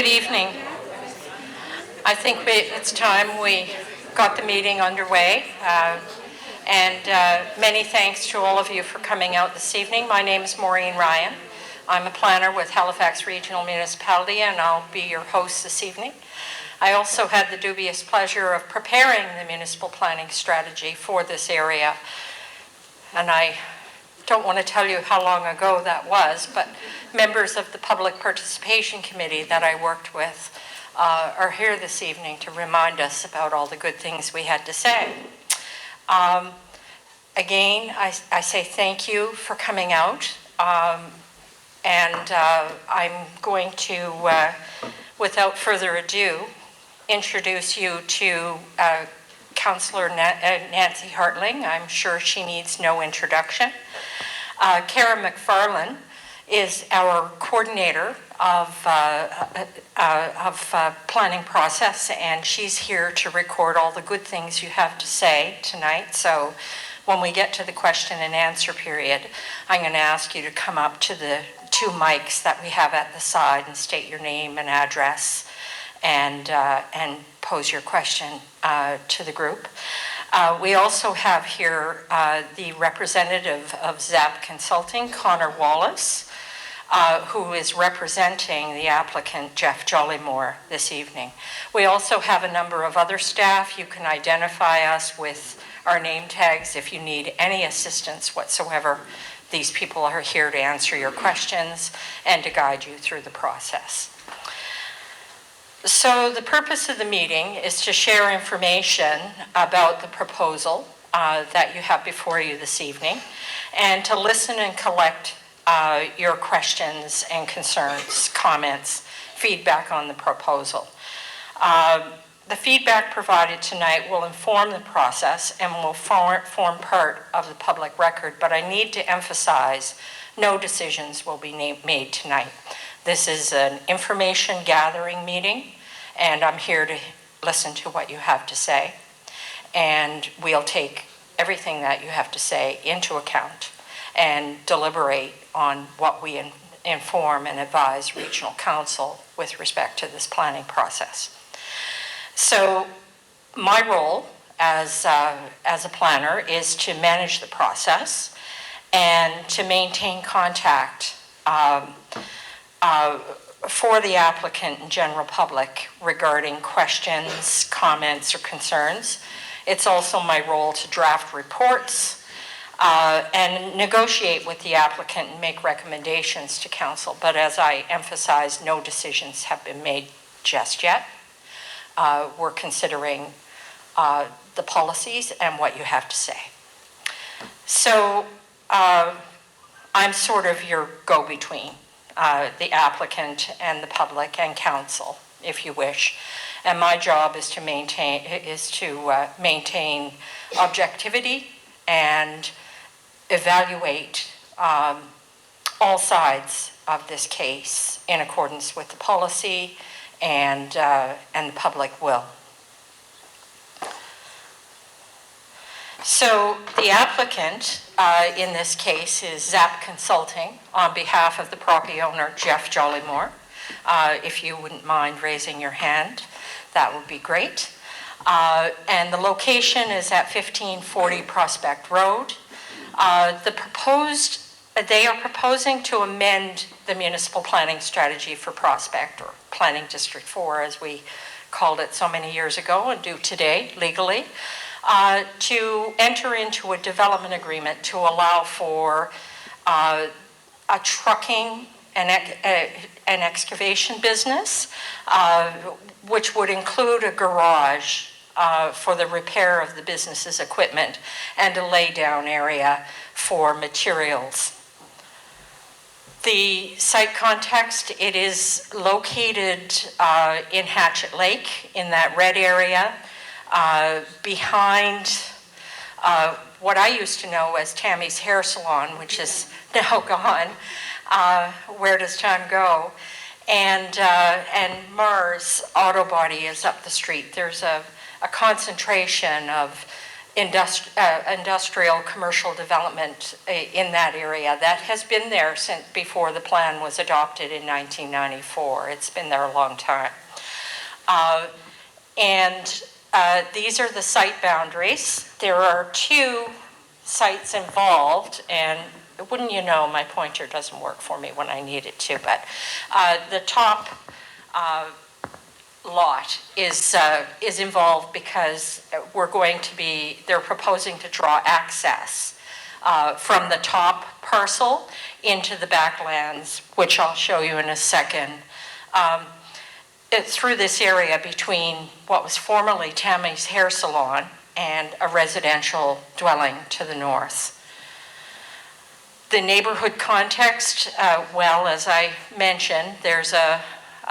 Good evening. I think it's time we got the meeting underway. Many thanks to all of you for coming out this evening. My name is Maureen Ryan. I'm a planner with Halifax Regional Municipality, and I'll be your host this evening. I also had the dubious pleasure of preparing the municipal planning strategy for this area. And I don't want to tell you how long ago that was, but members of the Public Participation Committee that I worked with are here this evening to remind us about all the good things we had to say. Again, I say thank you for coming out. I'm going to, without further ado, introduce you to Councillor Nancy Hartling. I'm sure she needs no introduction. Kara McFarlane is our coordinator of planning process, and she's here to record all the good things you have to say tonight. So when we get to the question and answer period, I'm going to ask you to come up to the two mics that we have at the side and state your name and address and pose your question to the group. We also have here the representative of Sept Consulting, Connor Wallace, who is representing the applicant, Jeff Jollymore, this evening. We also have a number of other staff. You can identify us with our name tags if you need any assistance whatsoever. These people are here to answer your questions and to guide you through the process. So the purpose of the meeting is to share information about the proposal that you have before you this evening, and to listen and collect your questions and concerns, comments, feedback on the proposal. The feedback provided tonight will inform the process and will form part of the public record, but I need to emphasize no decisions will be made tonight. This is an information gathering meeting, and I'm here to listen to what you have to say. And we'll take everything that you have to say into account and deliberate on what we inform and advise Regional Council with respect to this planning process. So my role as a planner is to manage the process and to maintain contact for the applicant and general public regarding questions, comments, or concerns. It's also my role to draft reports and negotiate with the applicant and make recommendations to council. But as I emphasized, no decisions have been made just yet. We're considering the policies and what you have to say. So I'm sort of your go-between. The applicant and the public and council, if you wish. And my job is to maintain objectivity and evaluate all sides of this case in accordance with the policy and the public will. So the applicant in this case is Sept Consulting on behalf of the property owner, Jeff Jollymore. If you wouldn't mind raising your hand, that would be great. And the location is at 1540 Prospect Road. They are proposing to amend the municipal planning strategy for Prospect, or Planning District 4 as we called it so many years ago and do today legally. To enter into a development agreement to allow for a trucking and an excavation business, which would include a garage for the repair of the business's equipment and a lay-down area for materials. The site context, it is located in Hatchet Lake in that red area. Behind what I used to know as Tammy's Hair Salon, which is now gone. Where does time go? And Mars Auto Body is up the street. There's a concentration of industrial commercial development in that area. That has been there since before the plan was adopted in 1994. It's been there a long time. These are the site boundaries. There are 2 sites involved, and wouldn't you know, my pointer doesn't work for me when I need it to, but the top lot is involved because they're proposing to draw access from the top parcel into the backlands, which I'll show you in a second. It's through this area between what was formerly Tammy's Hair Salon and a residential dwelling to the north. The neighborhood context, well, as I mentioned, there's a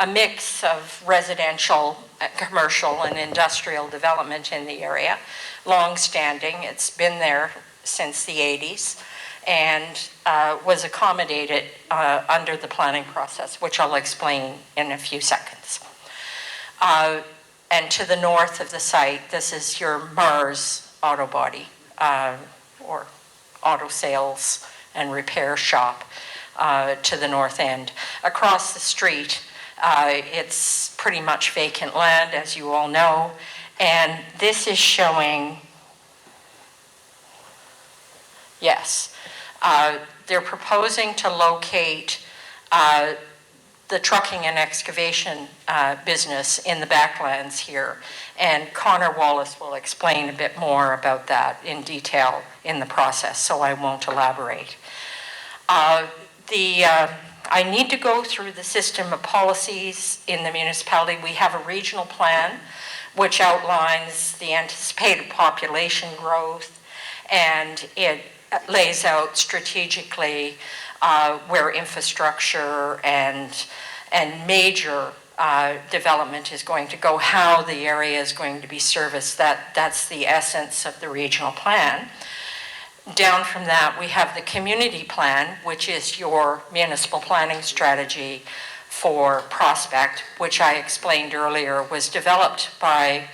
mix of residential, commercial, and industrial development in the area. Long-standing, it's been there since the 80s and was accommodated under the planning process, which I'll explain in a few seconds. And to the north of the site, this is your Mars auto body or auto sales and repair shop to the north end. Across the street, it's pretty much vacant land, as you all know, and this is showing, yes, they're proposing to locate the trucking and excavation business in the backlands here, and Connor Wallace will explain a bit more about that in detail in the process, so I won't elaborate. I need to go through the system of policies in the municipality. We have a regional plan which outlines the anticipated population growth, and it lays out strategically where infrastructure and major development is going to go, how the area is going to be serviced. That's the essence of the regional plan. Down from that, we have the community plan, which is your municipal planning strategy for Prospect, which I explained earlier was developed by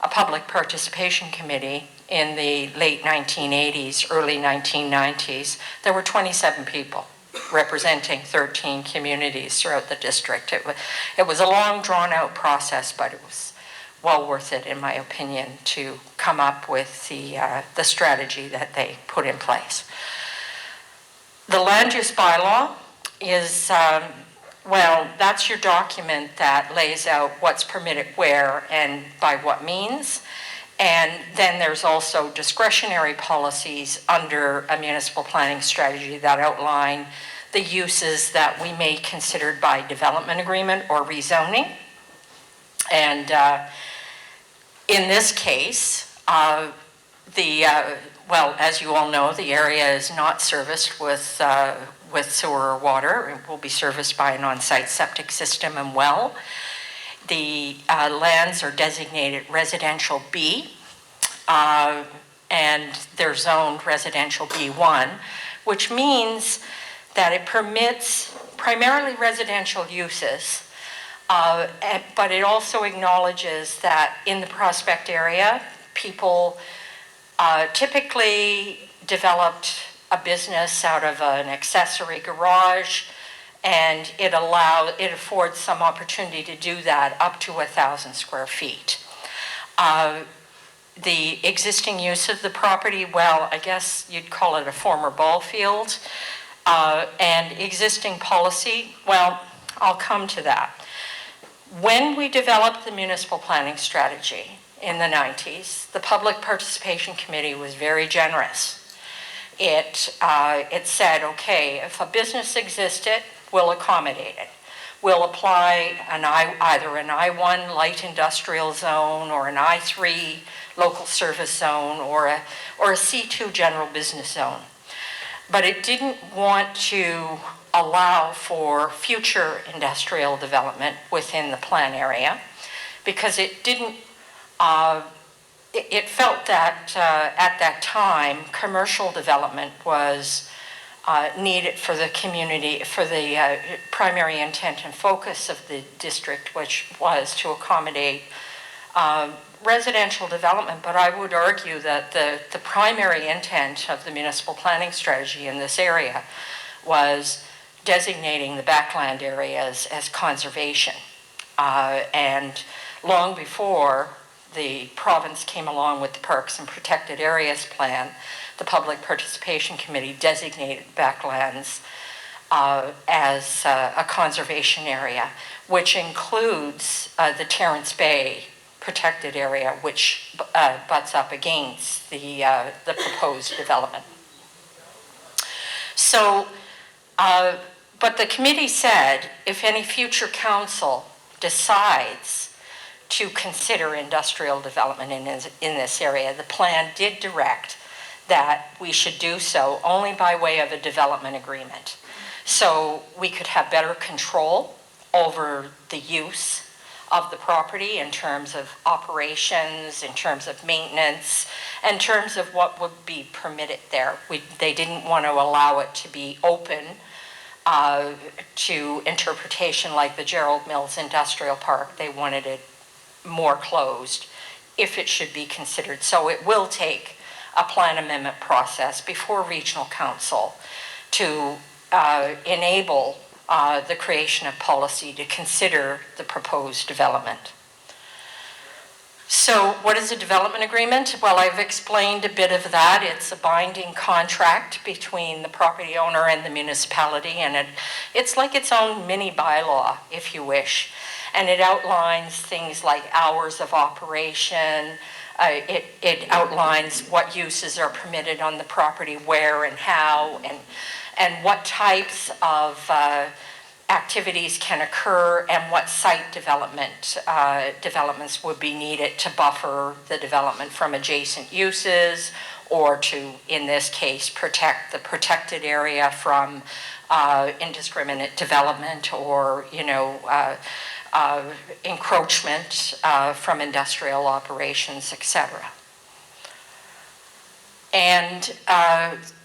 a public participation committee in the late 1980s, early 1990s. There were 27 people representing 13 communities throughout the district. It was a long, drawn-out process, but it was well worth it, in my opinion, to come up with the strategy that they put in place. The land use bylaw is, well, that's your document that lays out what's permitted where and by what means. And then there's also discretionary policies under a municipal planning strategy that outline the uses that we may consider by development agreement or rezoning. And in this case, well, as you all know, the area is not serviced with sewer or water. It will be serviced by an on-site septic system and well. The lands are designated residential B, and they're zoned residential B1, which means that it permits primarily residential uses, but it also acknowledges that in the Prospect area, people typically developed a business out of an accessory garage, and it affords some opportunity to do that up to 1,000 square feet. The existing use of the property, well, I guess you'd call it a former ball field, and existing policy, well, I'll come to that. When we developed the municipal planning strategy in the 90s, the Public Participation Committee was very generous. It said, okay, if a business existed, we'll accommodate it. We'll apply either an I1 light industrial zone or an I3 local service zone or a C2 general business zone. But it didn't want to allow for future industrial development within the plan area because it didn't, it felt that at that time, commercial development was needed for the community, for the primary intent and focus of the district, which was to accommodate residential development, but I would argue that the primary intent of the municipal planning strategy in this area was designating the backland areas as conservation. And long before the province came along with the Parks and Protected Areas Plan, the Public Participation Committee designated backlands as a conservation area, which includes the Terrence Bay protected area, which butts up against the proposed development. So, but the committee said if any future council decides to consider industrial development in this area, the plan did direct that we should do so only by way of a development agreement. So we could have better control over the use of the property in terms of operations, in terms of maintenance, in terms of what would be permitted there. They didn't want to allow it to be open to interpretation like the Gerald Mills Industrial Park. They wanted it more closed if it should be considered. So it will take a plan amendment process before regional council to enable the creation of policy to consider the proposed development. So what is a development agreement? Well, I've explained a bit of that. It's a binding contract between the property owner and the municipality, and it's like its own mini bylaw, if you wish. And it outlines things like hours of operation. It outlines what uses are permitted on the property, where and how, and what types of activities can occur, and what site developments would be needed to buffer the development from adjacent uses, or to, in this case, protect the protected area from indiscriminate development or, encroachment from industrial operations, etc. And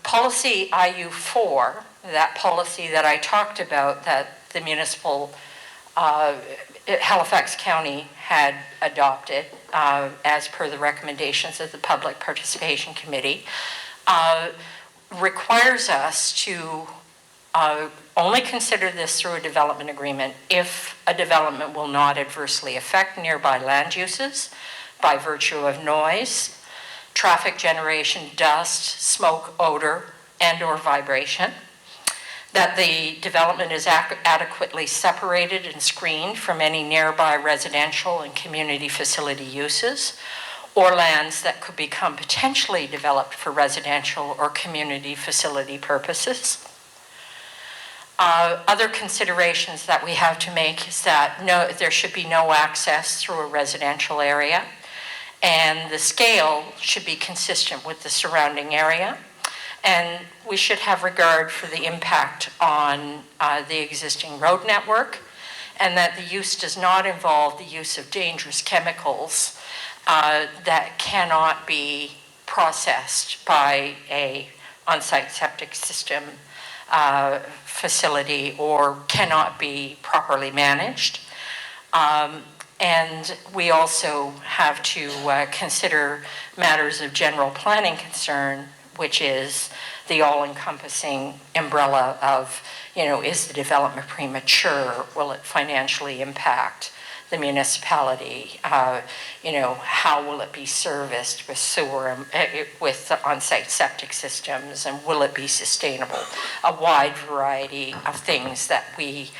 policy IU4, that policy that I talked about that the municipal, Halifax County had adopted as per the recommendations of the Public Participation Committee, requires us to only consider this through a development agreement if a development will not adversely affect nearby land uses by virtue of noise, traffic generation, dust, smoke, odor, and or vibration, that the development is adequately separated and screened from any nearby residential and community facility uses, or lands that could become potentially developed for residential or community facility purposes. Other considerations that we have to make is that there should be no access through a residential area, and the scale should be consistent with the surrounding area, and we should have regard for the impact on the existing road network, and that the use does not involve the use of dangerous chemicals that cannot be processed by a on-site septic system facility or cannot be properly managed. And we also have to consider matters of general planning concern, which is the all-encompassing umbrella of, is the development premature? Will it financially impact the municipality? How will it be serviced with sewer, with on-site septic systems, and will it be sustainable? A wide variety of things that we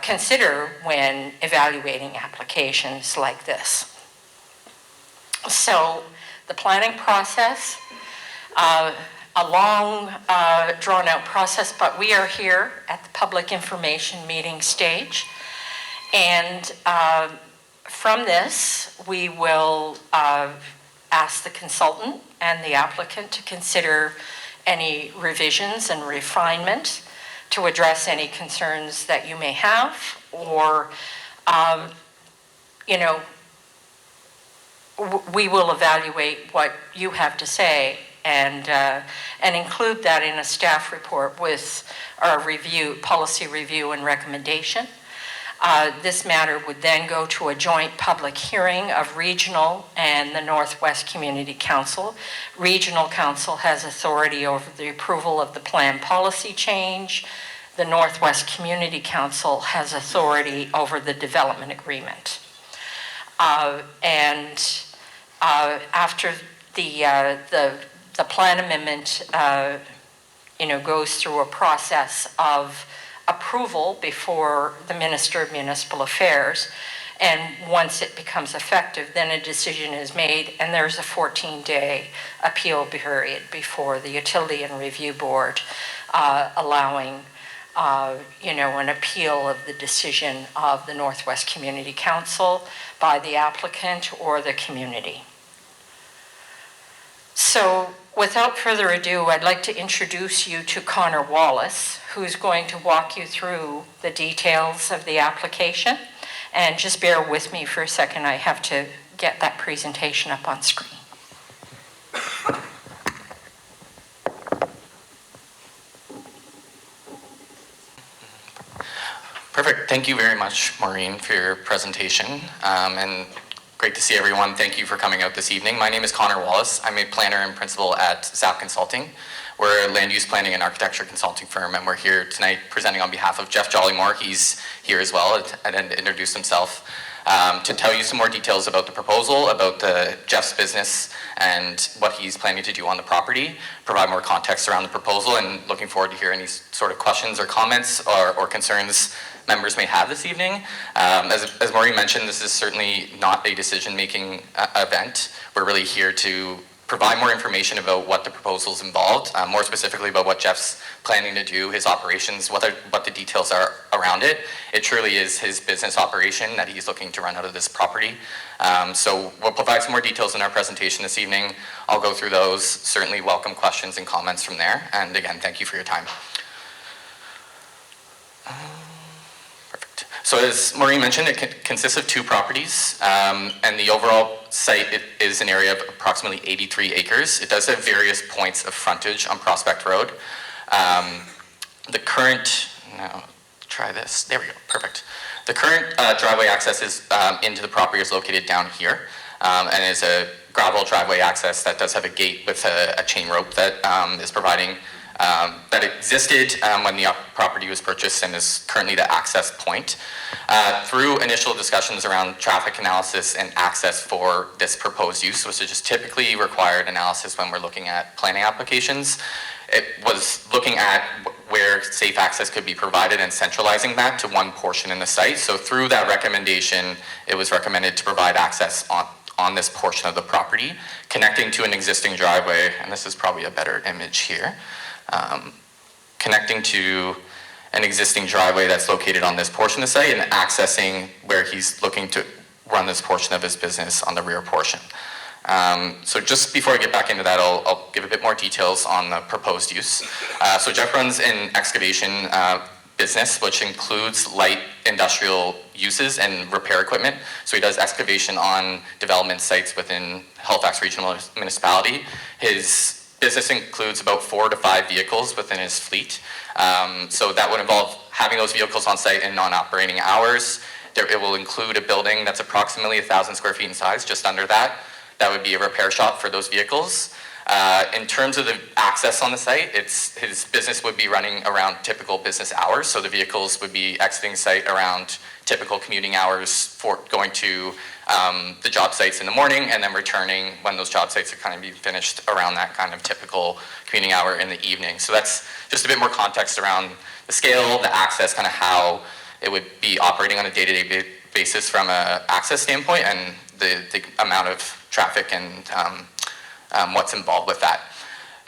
consider when evaluating applications like this. So the planning process, a long drawn out process, but we are here at the public information meeting stage. And from this, we will ask the consultant and the applicant to consider any revisions and refinement to address any concerns that you may have, or, we will evaluate what you have to say and include that in a staff report with our policy review and recommendation. This matter would then go to a joint public hearing of Regional and the Northwest Community Council. Regional Council has authority over the approval of the plan policy change. The Northwest Community Council has authority over the development agreement. After the plan amendment goes through a process of approval before the Minister of Municipal Affairs, and once it becomes effective, then a decision is made, and there's a 14-day appeal period before the Utility and Review Board, allowing an appeal of the decision of the Northwest Community Council by the applicant or the community. So without further ado, I'd like to introduce you to Connor Wallace, who's going to walk you through the details of the application. And just bear with me for a second, I have to get that presentation up on screen. Perfect. Thank you very much, Maureen, for your presentation. And great to see everyone. Thank you for coming out this evening. My name is Connor Wallace. I'm a planner and principal at Sept Consulting. We're a land use planning and architecture consulting firm, and we're here tonight presenting on behalf of Jeff Jollymore. He's here as well and introduced himself to tell you some more details about the proposal, about Jeff's business and what he's planning to do on the property, provide more context around the proposal, and looking forward to hear any sort of questions or comments or concerns members may have this evening. As Maureen mentioned, this is certainly not a decision-making event. We're really here to provide more information about what the proposal's involved, more specifically about what Jeff's planning to do, his operations, what the details are around it. It truly is his business operation that he's looking to run out of this property. So we'll provide some more details in our presentation this evening. I'll go through those, certainly welcome questions and comments from there. And again, thank you for your time. So as Maureen mentioned, it consists of 2 properties, and the overall site is an area of approximately 83 acres. It does have various points of frontage on Prospect Road. The current, try this, there we go, perfect. The current driveway access into the property is located down here, and is a gravel driveway access that does have a gate with a chain rope that is providing that existed when the property was purchased and is currently the access point. Through initial discussions around traffic analysis and access for this proposed use, which is just typically required analysis when we're looking at planning applications, it was looking at where safe access could be provided and centralizing that to one portion in the site. So through that recommendation, it was recommended to provide access on this portion of the property, connecting to an existing driveway, and this is probably a better image here. Connecting to an existing driveway that's located on this portion of the site and accessing where he's looking to run this portion of his business on the rear portion. So just before I get back into that, I'll give a bit more details on the proposed use. So Jeff runs an excavation business, which includes light industrial uses and repair equipment. So he does excavation on development sites within Halifax Regional Municipality. His business includes about 4 to 5 vehicles within his fleet. So that would involve having those vehicles on site in non-operating hours. It will include a building that's approximately 1,000 square feet in size, just under that. That would be a repair shop for those vehicles. In terms of the access on the site, his business would be running around typical business hours. So the vehicles would be exiting site around typical commuting hours for going to the job sites in the morning and then returning when those job sites are kind of being finished around that kind of typical commuting hour in the evening. So that's just a bit more context around the scale, the access, kind of how it would be operating on a day-to-day basis from an access standpoint and the amount of traffic and what's involved with that.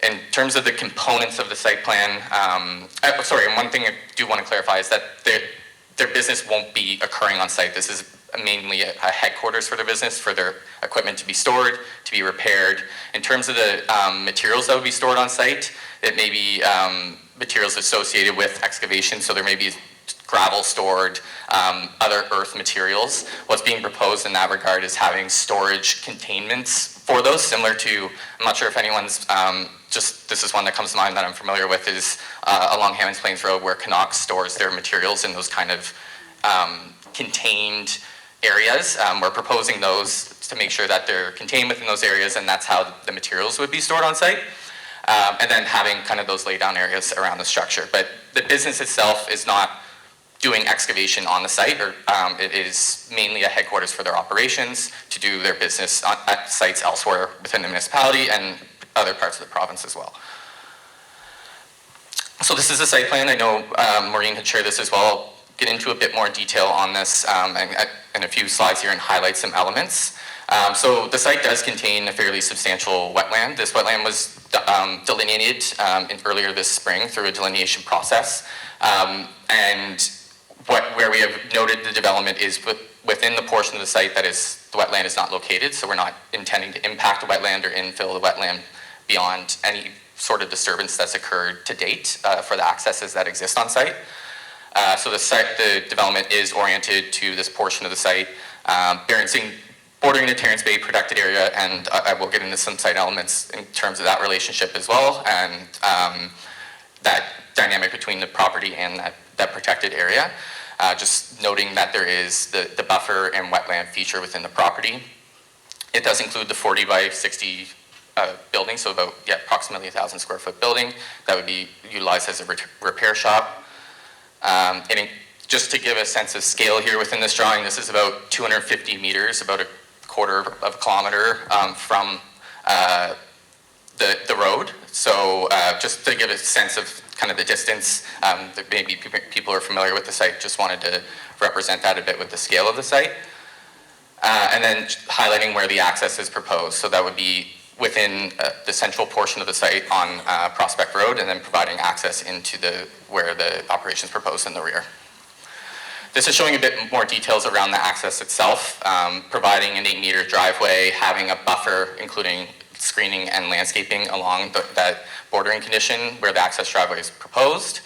In terms of the components of the site plan, and one thing I do want to clarify is that their business won't be occurring on site. This is mainly a headquarters for their business, for their equipment to be stored, to be repaired. In terms of the materials that would be stored on site, it may be materials associated with excavation, so there may be gravel stored, other earth materials. What's being proposed in that regard is having storage containments for those, similar to, I'm not sure if anyone's, this is one that comes to mind that I'm familiar with, is along Hammonds Plains Road where Canucks stores their materials in those kind of contained areas. We're proposing those to make sure that they're contained within those areas, and that's how the materials would be stored on site. And then having kind of those laydown areas around the structure. But the business itself is not doing excavation on the site, or it is mainly a headquarters for their operations to do their business at sites elsewhere within the municipality and other parts of the province as well. So this is a site plan. I know Maureen had shared this as well. I'll get into a bit more detail on this in a few slides here and highlight some elements. So the site does contain a fairly substantial wetland. This wetland was delineated earlier this spring through a delineation process. And where we have noted the development is within the portion of the site that is the wetland is not located, so we're not intending to impact the wetland or infill the wetland beyond any sort of disturbance that's occurred to date for the accesses that exist on site. So the development is oriented to this portion of the site, bordering the Terrence Bay protected area, and I will get into some site elements in terms of that relationship as well, and that dynamic between the property and that protected area. Just noting that there is the buffer and wetland feature within the property. It does include the 40 by 60 building, so about approximately 1,000 square foot building that would be utilized as a repair shop. Just to give a sense of scale here within this drawing, this is about 250 meters, about a quarter of a kilometer from the road. So just to give a sense of kind of the distance, that maybe people are familiar with the site, just wanted to represent that a bit with the scale of the site. And then highlighting where the access is proposed. So that would be within the central portion of the site on Prospect Road, and then providing access into where the operation is proposed in the rear. This is showing a bit more details around the access itself, providing an 8-meter driveway, having a buffer, including screening and landscaping along that bordering condition where the access driveway is proposed,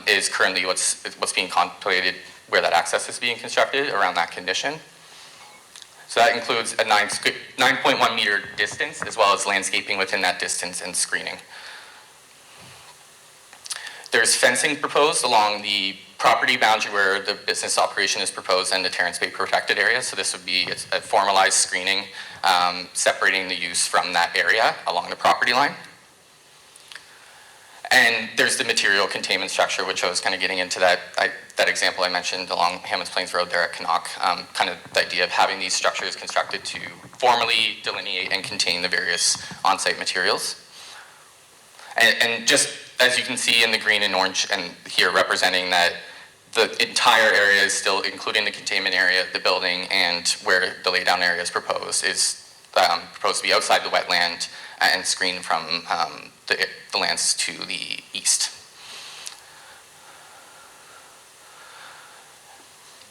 is currently what's being contemplated where that access is being constructed around that condition. So that includes a 9.1 meter distance, as well as landscaping within that distance and screening. There's fencing proposed along the property boundary where the business operation is proposed and the Terrence Bay protected area. So this would be a formalized screening separating the use from that area along the property line. And there's the material containment structure, which I was kind of getting into that example I mentioned along Hammonds Plains Road there at Canuck, kind of the idea of having these structures constructed to formally delineate and contain the various on-site materials. And just as you can see in the green and orange and here representing that the entire area is still, including the containment area, the building, and where the laydown area is proposed to be outside the wetland and screened from the lands to the east.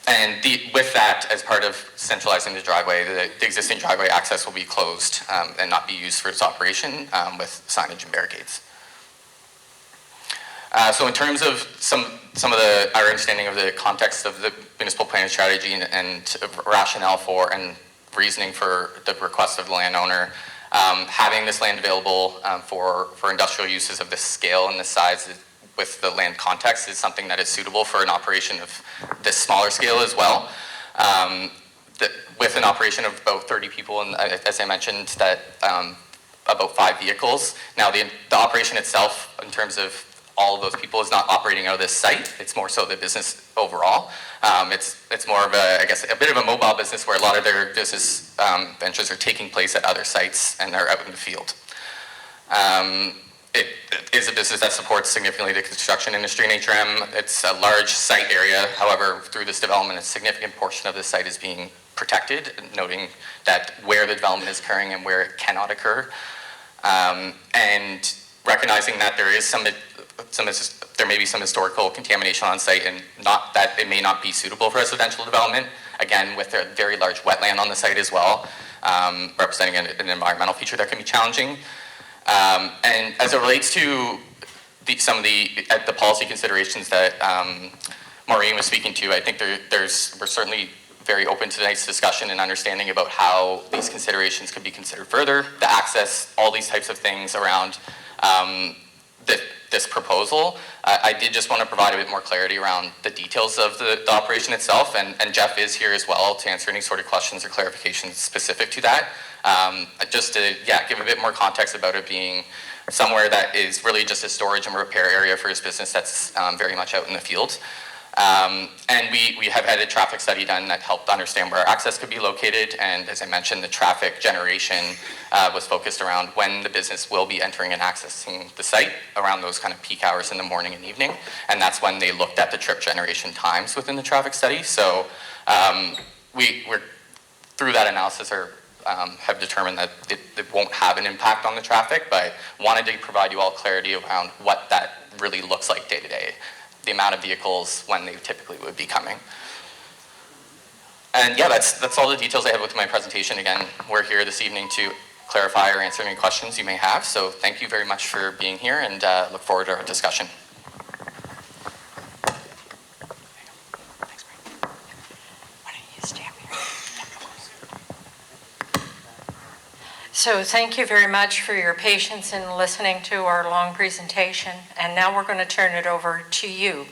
And with that, as part of centralizing the driveway, the existing driveway access will be closed and not be used for its operation with signage and barricades. So in terms of some of our understanding of the context of the municipal planning strategy and rationale for and reasoning for the request of the landowner, having this land available for industrial uses of this scale and this size with the land context is something that is suitable for an operation of this smaller scale as well. With an operation of about 30 people, and as I mentioned, that about 5 vehicles. Now the operation itself, in terms of all of those people, is not operating out of this site. It's more so the business overall. It's more of a bit of a mobile business where a lot of their business ventures are taking place at other sites and are out in the field. It is a business that supports significantly the construction industry in HRM. It's a large site area. However, through this development, a significant portion of the site is being protected, noting that where the development is occurring and where it cannot occur. And recognizing that there may be some historical contamination on site, and not that it may not be suitable for residential development, again with a very large wetland on the site as well, representing an environmental feature that can be challenging. And as it relates to some of the policy considerations that Maureen was speaking to, I think we're certainly very open to tonight's discussion and understanding about how these considerations could be considered further, the access, all these types of things around this proposal. I did just want to provide a bit more clarity around the details of the operation itself, and Jeff is here as well to answer any sort of questions or clarifications specific to that. Just to, give a bit more context about it being somewhere that is really just a storage and repair area for his business that's very much out in the field. And we have had a traffic study done that helped understand where access could be located, and as I mentioned, the traffic generation was focused around when the business will be entering and accessing the site around those kind of peak hours in the morning and evening, and that's when they looked at the trip generation times within the traffic study. So we're through that analysis have determined that it won't have an impact on the traffic, but wanted to provide you all clarity around what that really looks like day to day. The amount of vehicles when they typically would be coming. And that's all the details I have with my presentation. Again, we're here this evening to clarify or answer any questions you may have. So thank you very much for being here, and look forward to our discussion. So thank you very much for your patience in listening to our long presentation. And now we're going to turn it over to you.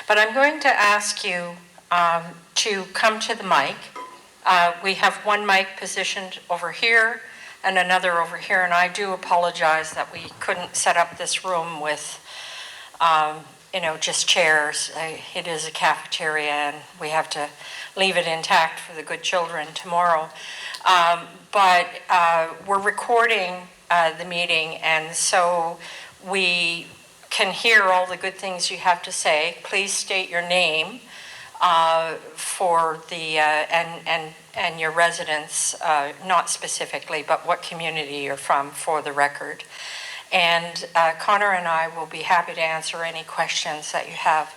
But I'm going to ask you to come to the mic. We have one mic positioned over here and another over here. And I do apologize that we couldn't set up this room with, just chairs. It is a cafeteria and we have to leave it intact for the good children tomorrow. But we're recording the meeting, and so we can hear all the good things you have to say. Please state your name for the and your residence, not specifically, but what community you're from for the record. And Connor and I will be happy to answer any questions that you have.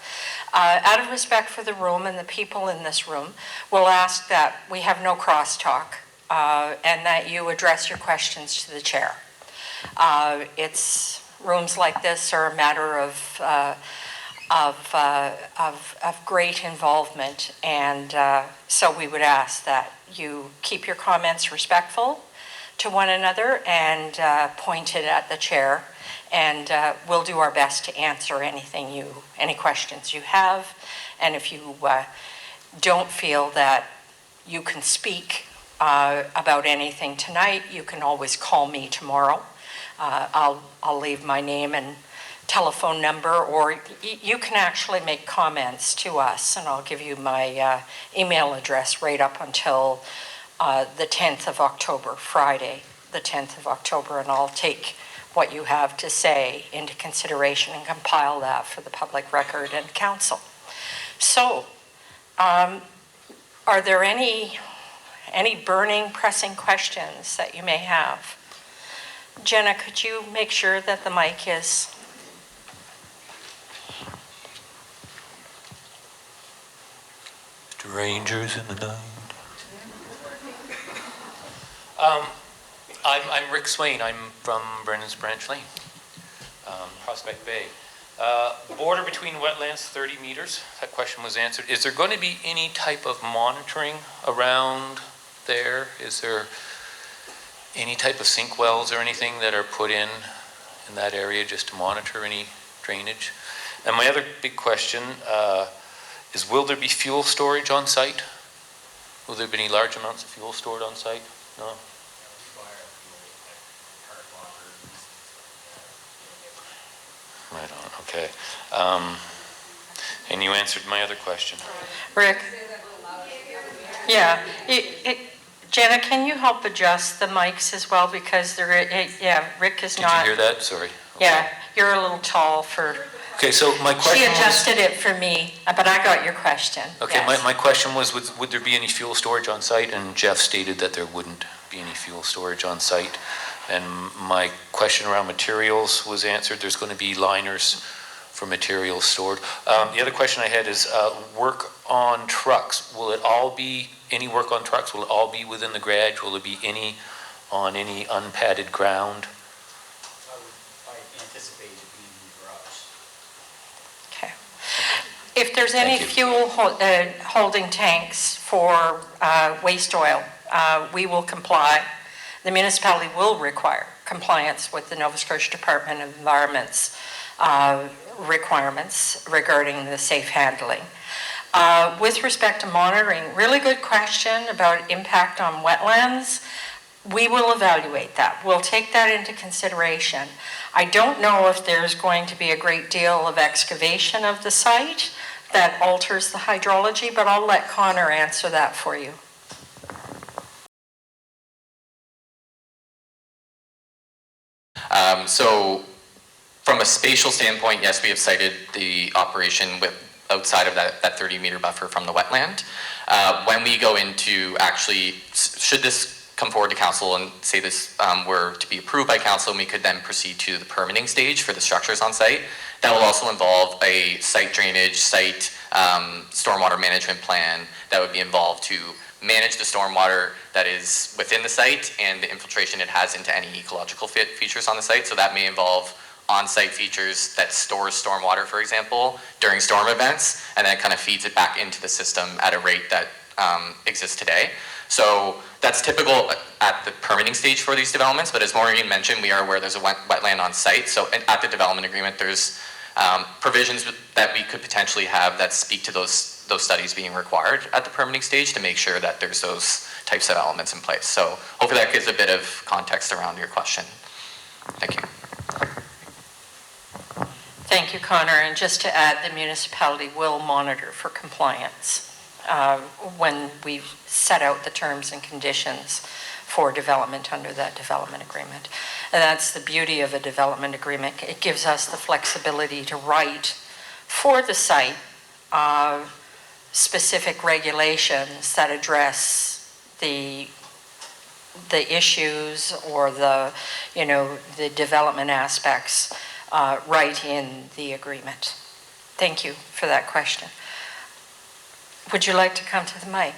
Out of respect for the room and the people in this room, we'll ask that we have no crosstalk. And that you address your questions to the chair. It's rooms like this are a matter of great involvement, and so we would ask that you keep your comments respectful to one another and pointed at the chair, and we'll do our best to answer any questions you have. And if you don't feel that you can speak about anything tonight, you can always call me tomorrow. I'll leave my name and telephone number, or you can actually make comments to us, and I'll give you my email address right up until the 10th of October, Friday, the 10th of October, and I'll take what you have to say into consideration and compile that for the public record and council. So, are there any burning, pressing questions that you may have? Jenna, could you make sure that the mic is... Strangers in the night. I'm Rick Swain. I'm from Brennan's Branch Lane, Prospect Bay. Border between wetlands, 30 meters. That question was answered. Is there going to be any type of monitoring around there? Is there any type of sink wells or anything that are put in that area just to monitor any drainage? And my other big question is, will there be fuel storage on site? Will there be any large amounts of fuel stored on site? No? Right on, okay. And you answered my other question. Rick? Yeah. Jenna, can you help adjust the mics as well? Because Rick is not... Did you hear that? Sorry. Okay. Yeah, you're a little tall for... Okay, so my question She adjusted it for me, but I got your question. Okay, yes. my question was, would there be any fuel storage on site? And Jeff stated that there wouldn't be any fuel storage on site. And my question around materials was answered. There's going to be liners for materials stored. The other question I had is work on trucks. Will it all be, any work on trucks, will it all be within the garage? Will there be any on any unpadded ground? I anticipate it being in the garage. Okay. If there's any fuel holding tanks for waste oil, we will comply. The municipality will require compliance with the Nova Scotia Department of Environment's requirements regarding the safe handling. With respect to monitoring, really good question about impact on wetlands. We will evaluate that. We'll take that into consideration. I don't know if there's going to be a great deal of excavation of the site that alters the hydrology, but I'll let Connor answer that for you. So from a spatial standpoint, yes, we have cited the operation with outside of that 30-meter buffer from the wetland. When we go into actually, should this come forward to council and say this were to be approved by council, and we could then proceed to the permitting stage for the structures on site, that will also involve a site drainage, site stormwater management plan that would be involved to manage the stormwater that is within the site and the infiltration it has into any ecological features on the site. So that may involve on-site features that stores stormwater, for example, during storm events, and then kind of feeds it back into the system at a rate that exists today. So that's typical at the permitting stage for these developments, but as Maureen mentioned, we are aware there's a wetland on site. So at the development agreement, there's provisions that we could potentially have that speak to those studies being required at the permitting stage to make sure that there's those types of elements in place. So hopefully that gives a bit of context around your question. Thank you. Thank you, Connor. And just to add, the municipality will monitor for compliance when we set out the terms and conditions for development under that development agreement. And that's the beauty of a development agreement. It gives us the flexibility to write for the site specific regulations that address the issues or the development aspects right in the agreement. Thank you for that question. Would you like to come to the mic?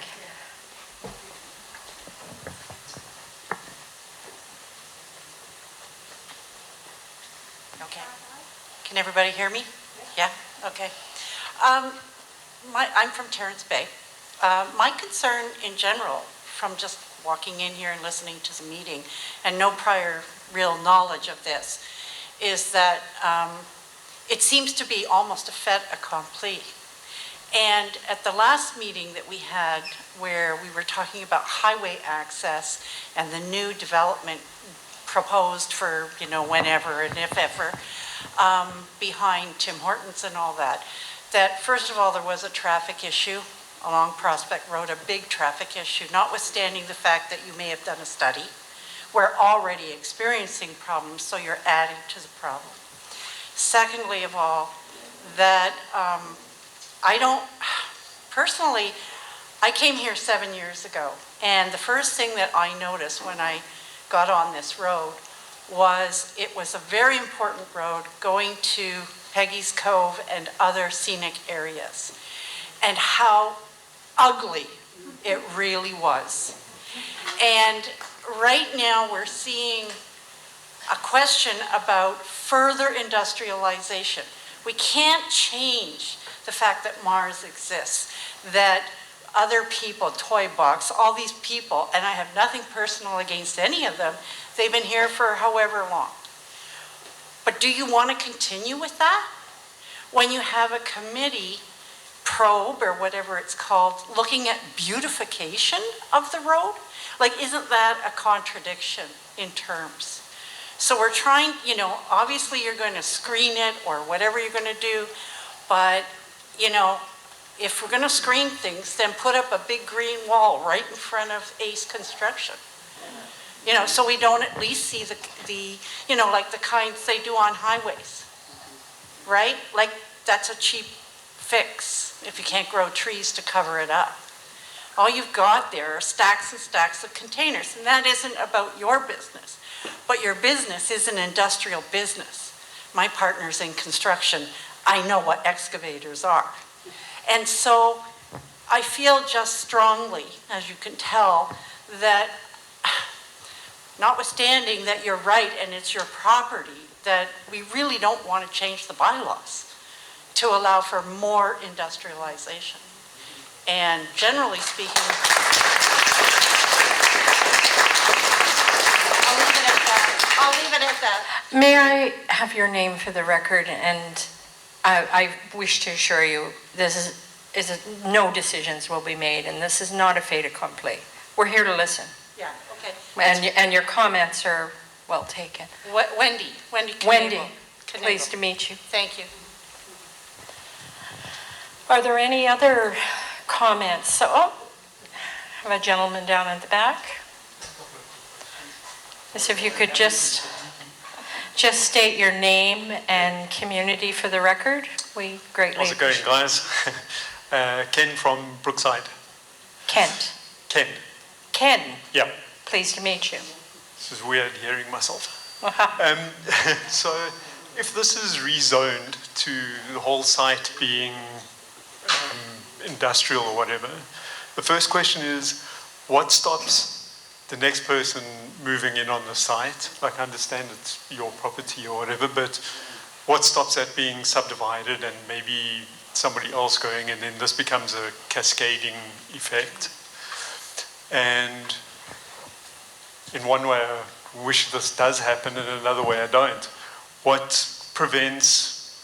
Okay. Can everybody hear me? Yeah? Okay. I'm from Terrence Bay. My concern in general, from just walking in here and listening to the meeting, and no prior real knowledge of this, is that it seems to be almost a fait accompli. And at the last meeting that we had, where we were talking about highway access and the new development proposed for, whenever and if ever, behind Tim Hortons and all that, that first of all, there was a traffic issue along Prospect Road, a big traffic issue, notwithstanding the fact that you may have done a study. We're already experiencing problems, so you're adding to the problem. Secondly of all, that personally, I came here 7 years ago, and the first thing that I noticed when I got on this road was it was a very important road going to Peggy's Cove and other scenic areas, and how ugly it really was. And right now we're seeing a question about further industrialization. We can't change the fact that Mars exists, that other people, Toy Box, all these people, and I have nothing personal against any of them, they've been here for however long. But do you want to continue with that? When you have a committee probe, or whatever it's called, looking at beautification of the road? Like, isn't that a contradiction in terms? So we're trying, obviously you're going to screen it or whatever you're going to do, but, if we're going to screen things, then put up a big green wall right in front of Ace Construction. So we don't at least see the like the kinds they do on highways, right? Like, that's a cheap fix if you can't grow trees to cover it up. All you've got there are stacks and stacks of containers, and that isn't about your business. But your business is an industrial business. My partner's in construction. I know what excavators are. And so I feel just strongly, as you can tell, that notwithstanding that you're right and it's your property, that we really don't want to change the bylaws to allow for more industrialization. And generally speaking, I'll leave it at about that. May I have your name for the record? And I wish to assure you, no decisions will be made, and this is not a fait accompli. We're here to listen, Yeah, okay. and your comments are well taken. Wendy Knievel. Wendy, Knievel. pleased to meet you. Thank you. Are there any other comments? So, I have a gentleman down at the back. Yes, if you could just state your name and community for the record, we greatly How's it going, appreciate it. guys? Ken from Brookside. Kent. Ken. Ken, Yeah. pleased to meet you. This is weird hearing myself. Uh-huh. So, if this is rezoned to the whole site being industrial or whatever, the first question is, what stops the next person moving in on the site? Like, I understand it's your property or whatever, but what stops that being subdivided and maybe somebody else going, and then this becomes a cascading effect? And in one way, I wish this does happen, and in another way, I don't. What prevents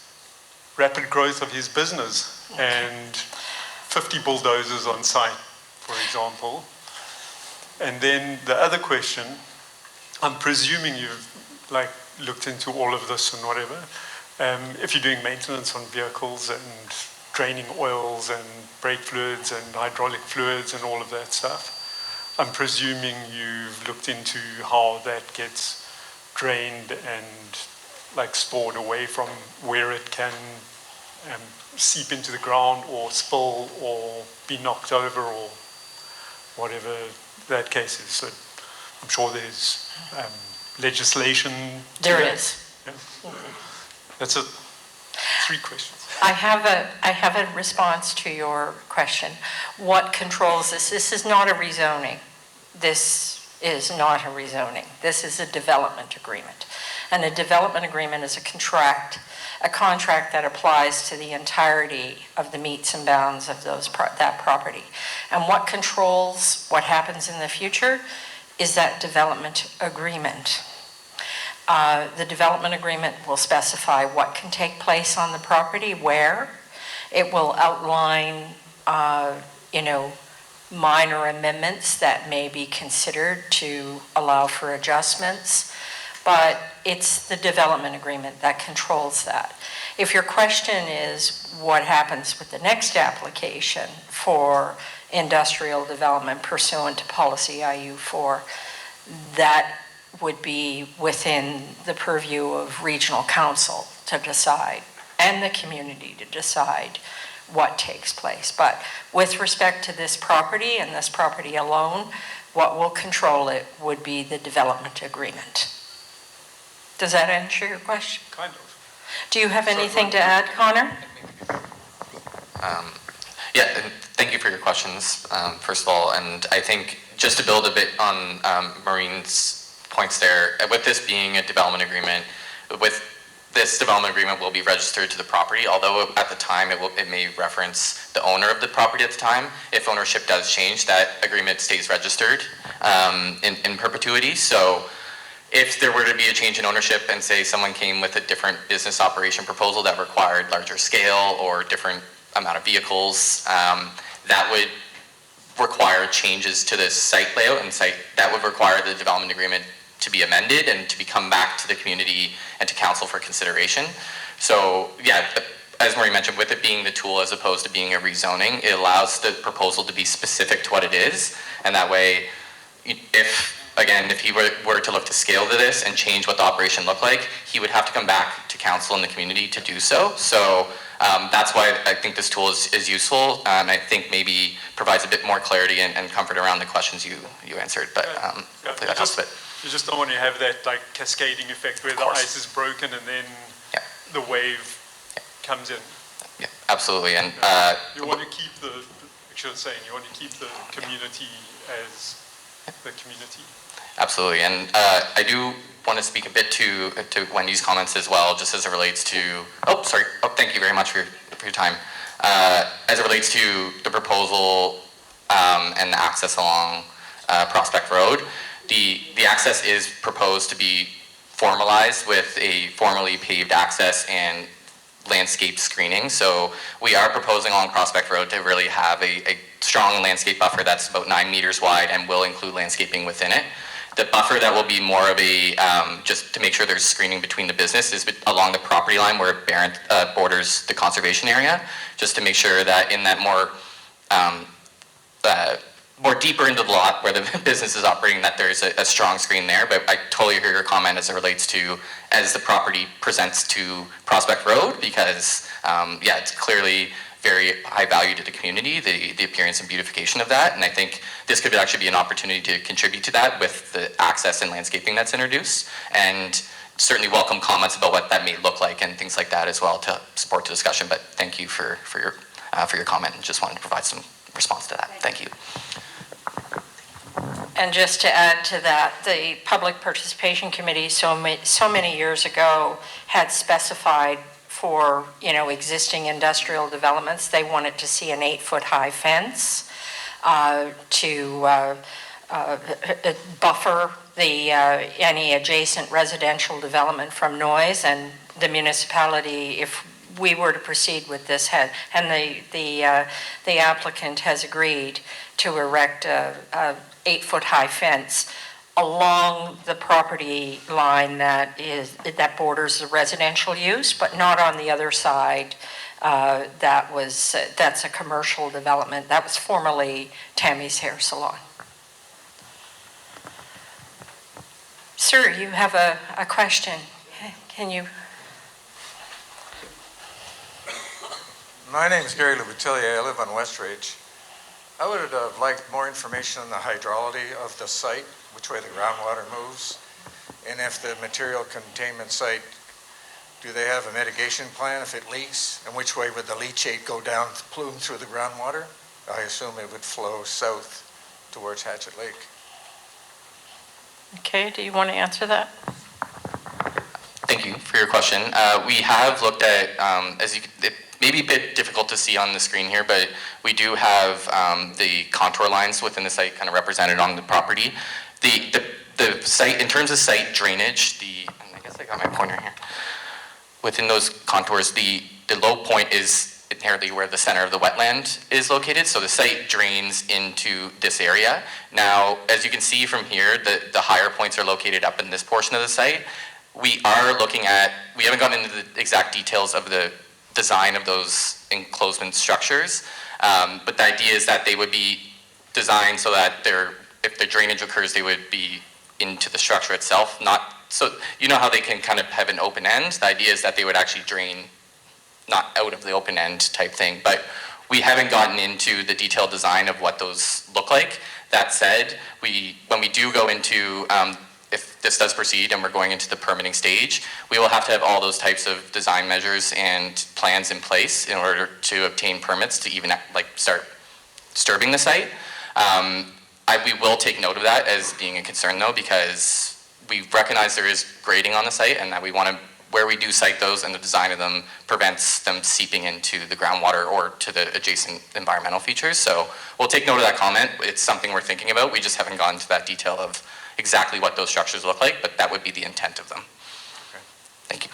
rapid growth of his business and 50 bulldozers on site, for example? And then the other question, I'm presuming you've looked into all of this and whatever. If you're doing maintenance on vehicles and draining oils and brake fluids and hydraulic fluids and all of that stuff, I'm presuming you've looked into how that gets drained and stored away from where it can seep into the ground or spill or be knocked over or whatever that case is. So I'm sure there's legislation. There is. Yeah. That's it. 3 questions. I have a response to your question. What controls this? This is not a rezoning. This is not a rezoning. This is a development agreement. And a development agreement is a contract that applies to the entirety of the metes and bounds of that property. And what controls what happens in the future is that development agreement. The development agreement will specify what can take place on the property, where. It will outline, minor amendments that may be considered to allow for adjustments. But it's the development agreement that controls that. If your question is what happens with the next application for industrial development pursuant to policy IU4, that would be within the purview of regional council to decide and the community to decide what takes place. But with respect to this property and this property alone, what will control it would be the development agreement. Does that answer your question? Kind of. Do you have anything to add, Connor? Yeah, and thank you for your questions, first of all. And I think just to build a bit on Maureen's points there, with this being a development agreement, this development agreement will be registered to the property, although at the time it may reference the owner of the property at the time. If ownership does change, that agreement stays registered in perpetuity. So if there were to be a change in ownership and say someone came with a different business operation proposal that required larger scale or different amount of vehicles, that would require changes to the site layout and that would require the development agreement to be amended and to come back to the community and to council for consideration. So yeah, as Maureen mentioned, with it being the tool as opposed to being a rezoning, it allows the proposal to be specific to what it is. And that way, if he were to look to scale to this and change what the operation looked like, he would have to come back to council and the community to do so. So that's why I think this tool is useful, and I think maybe provides a bit more clarity and comfort around the questions you answered. But hopefully that helps a bit. You just don't want to have that cascading effect where the ice is broken and then the wave comes in. Yeah, absolutely. And you want to keep the community as the community. Absolutely, and I do want to speak a bit to Wendy's comments as well, just as it relates to. Thank you very much for your time. As it relates to the proposal and the access along Prospect Road, the access is proposed to be formalized with a formally paved access and landscape screening. So we are proposing along Prospect Road to really have a strong landscape buffer that's about 9 meters wide and will include landscaping within it. The buffer that will be more of a, just to make sure there's screening between the business is along the property line where it borders the conservation area, just to make sure that in that more deeper into the lot where the business is operating, that there's a strong screen there. But I totally hear your comment as it relates to as the property presents to Prospect Road, because yeah, it's clearly very high value to the community, the appearance and beautification of that. And I think this could actually be an opportunity to contribute to that with the access and landscaping that's introduced. And certainly welcome comments about what that may look like and things like that as well to support the discussion. But thank you for your comment, and just wanted to provide some response to that. Thank you. And just to add to that, the Public Participation Committee so many years ago had specified for, existing industrial developments, they wanted to see an 8-foot high fence to buffer any adjacent residential development from noise. And the municipality, if we were to proceed with this, the applicant has agreed to erect a 8-foot high fence along the property line that borders the residential use, but not on the other side. That's a commercial development. That was formerly Tammy's Hair Salon. Sir, you have a question. Can you? My name is Gary Lubitilier. I live on West Ridge. I would have liked more information on the hydrology of the site, which way the groundwater moves, and if the material containment site, do they have a mitigation plan if it leaks, and which way would the leachate go down, plume through the groundwater? I assume it would flow south towards Hatchet Lake. Okay, do you want to answer that? Thank you for your question. We have looked at, it may be a bit difficult to see on the screen here, but we do have the contour lines within the site kind of represented on the property. The site, in terms of site drainage, and I guess I got my pointer here. Within those contours, the low point is inherently where the center of the wetland is located, so the site drains into this area. Now, as you can see from here, the higher points are located up in this portion of the site. We haven't gotten into the exact details of the design of those enclosement structures, but the idea is that they would be designed so that if the drainage occurs, they would be into the structure itself, so you know how they can kind of have an open end? The idea is that they would actually drain not out of the open end type thing, but we haven't gotten into the detailed design of what those look like. That said, when we do go into, if this does proceed and we're going into the permitting stage, we will have to have all those types of design measures and plans in place in order to obtain permits to even start disturbing the site. We will take note of that as being a concern though, because we recognize there is grading on the site, and that we want to, where we do site those and the design of them prevents them seeping into the groundwater or to the adjacent environmental features. So we'll take note of that comment. It's something we're thinking about. We just haven't gone into that detail of exactly what those structures look like, but that would be the intent of them. Okay. Thank you.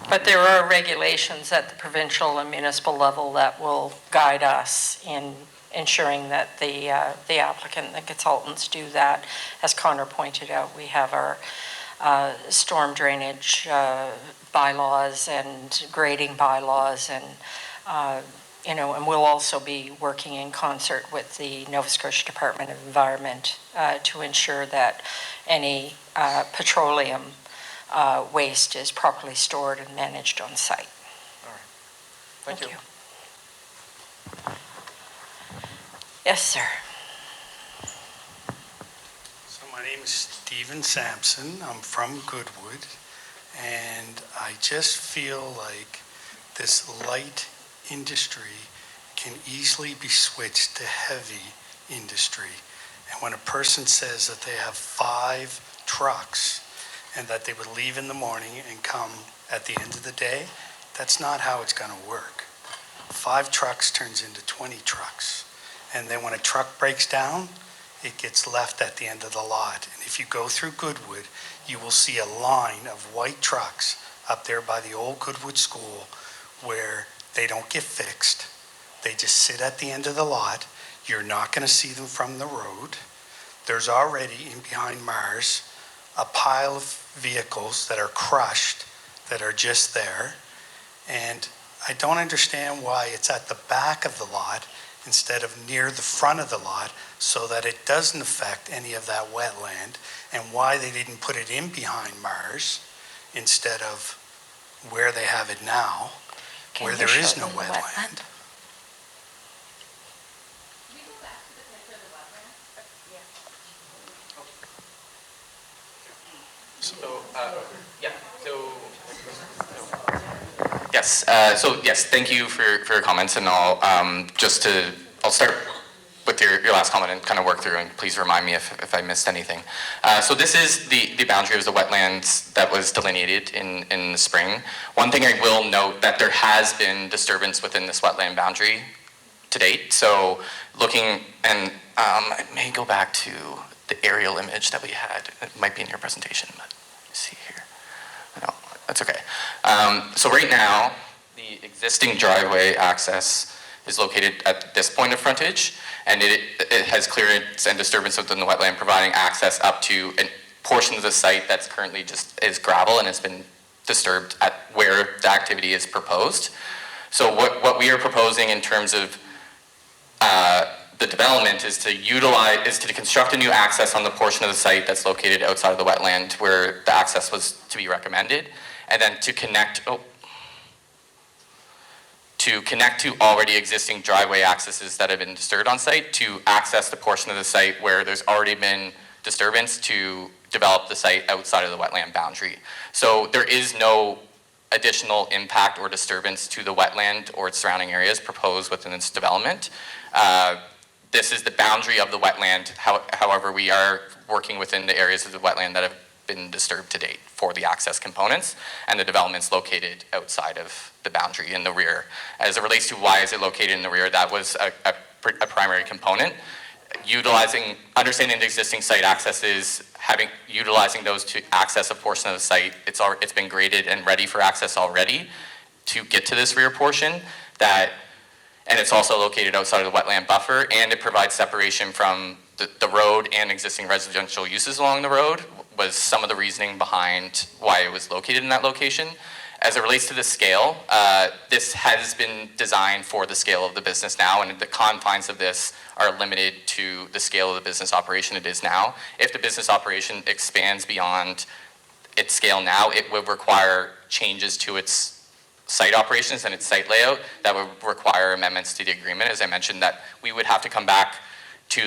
But there are regulations at the provincial and municipal level that will guide us in ensuring that the applicant, the consultants do that. As Connor pointed out, we have our storm drainage bylaws and grading bylaws, and and we'll also be working in concert with the Nova Scotia Department of Environment to ensure that any petroleum waste is properly stored and managed on site. All right. Thank you. Yes, sir. So my name is Stephen Sampson. I'm from Goodwood, and I just feel like this light industry can easily be switched to heavy industry. And when a person says that they have 5 trucks and that they would leave in the morning and come at the end of the day, that's not how it's going to work. 5 trucks turns into 20 trucks. And then when a truck breaks down, it gets left at the end of the lot. And if you go through Goodwood, you will see a line of white trucks up there by the old Goodwood School where they don't get fixed. They just sit at the end of the lot. You're not going to see them from the road. There's already in behind Mars a pile of vehicles that are crushed that are just there. And I don't understand why it's at the back of the lot instead of near the front of the lot so that it doesn't affect any of that wetland, and why they didn't put it in behind Mars instead of where they have it now, where there is no wetland. Yes, yes, thank you for your comments, and I'll start with your last comment and kind of work through, and please remind me if I missed anything. So this is the boundary of the wetlands that was delineated in the spring. One thing I will note that there has been disturbance within this wetland boundary to date. So looking, and I may go back to the aerial image that we had. It might be in your presentation, but let's see here. No, that's okay. So right now, the existing driveway access is located at this point of frontage, and it has clearance and disturbance within the wetland, providing access up to a portion of the site that's currently just is gravel and has been disturbed at where the activity is proposed. So what we are proposing in terms of the development is to construct a new access on the portion of the site that's located outside of the wetland where the access was to be recommended, and then to connect to already existing driveway accesses that have been disturbed on site to access the portion of the site where there's already been disturbance to develop the site outside of the wetland boundary. So there is no additional impact or disturbance to the wetland or its surrounding areas proposed within this development. This is the boundary of the wetland. However, we are working within the areas of the wetland that have been disturbed to date for the access components, and the development's located outside of the boundary in the rear. As it relates to why is it located in the rear, that was a primary component. Understanding the existing site accesses, utilizing those to access a portion of the site, it's been graded and ready for access already to get to this rear portion. And it's also located outside of the wetland buffer, and it provides separation from the road and existing residential uses along the road, was some of the reasoning behind why it was located in that location. As it relates to the scale, this has been designed for the scale of the business now, and the confines of this are limited to the scale of the business operation it is now. If the business operation expands beyond its scale now, it would require changes to its site operations and its site layout that would require amendments to the agreement. As I mentioned, that we would have to come back to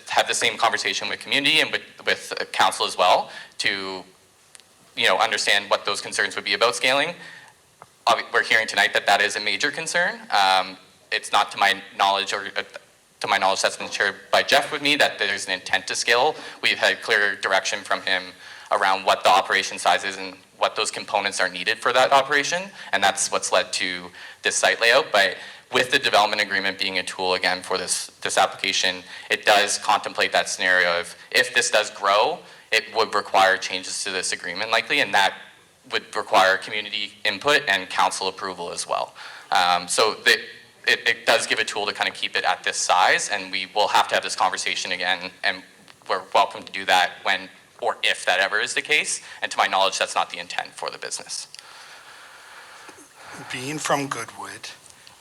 have the same conversation with community and with council as well to understand what those concerns would be about scaling. We're hearing tonight that is a major concern. It's not to my knowledge, or to my knowledge that's been shared by Jeff with me, that there's an intent to scale. We've had clear direction from him around what the operation size is and what those components are needed for that operation, and that's what's led to this site layout. But with the development agreement being a tool again for this application, it does contemplate that scenario of if this does grow, it would require changes to this agreement likely, and that would require community input and council approval as well. So it does give a tool to kind of keep it at this size, and we will have to have this conversation again, and we're welcome to do that when or if that ever is the case. And to my knowledge, that's not the intent for the business. Being from Goodwood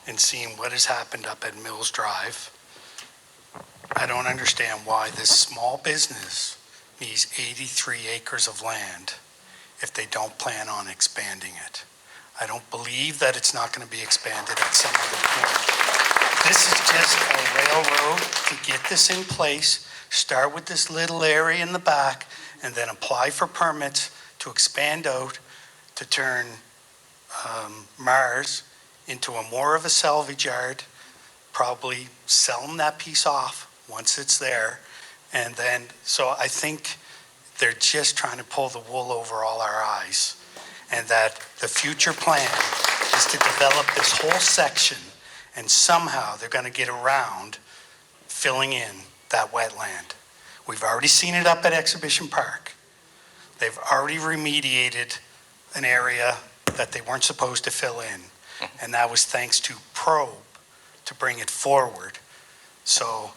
and seeing what has happened up at Mills Drive, I don't understand why this small business needs 83 acres of land if they don't plan on expanding it. I don't believe that it's not going to be expanded at some other point. This is just a railroad to get this in place, start with this little area in the back, and then apply for permits to expand out to turn Mars into more of a salvage yard, probably sell them that piece off once it's there. And then, so I think they're just trying to pull the wool over all our eyes, and that the future plan is to develop this whole section, and somehow they're going to get around filling in that wetland. We've already seen it up at Exhibition Park. They've already remediated an area that they weren't supposed to fill in. And that was thanks to probe to bring it forward. So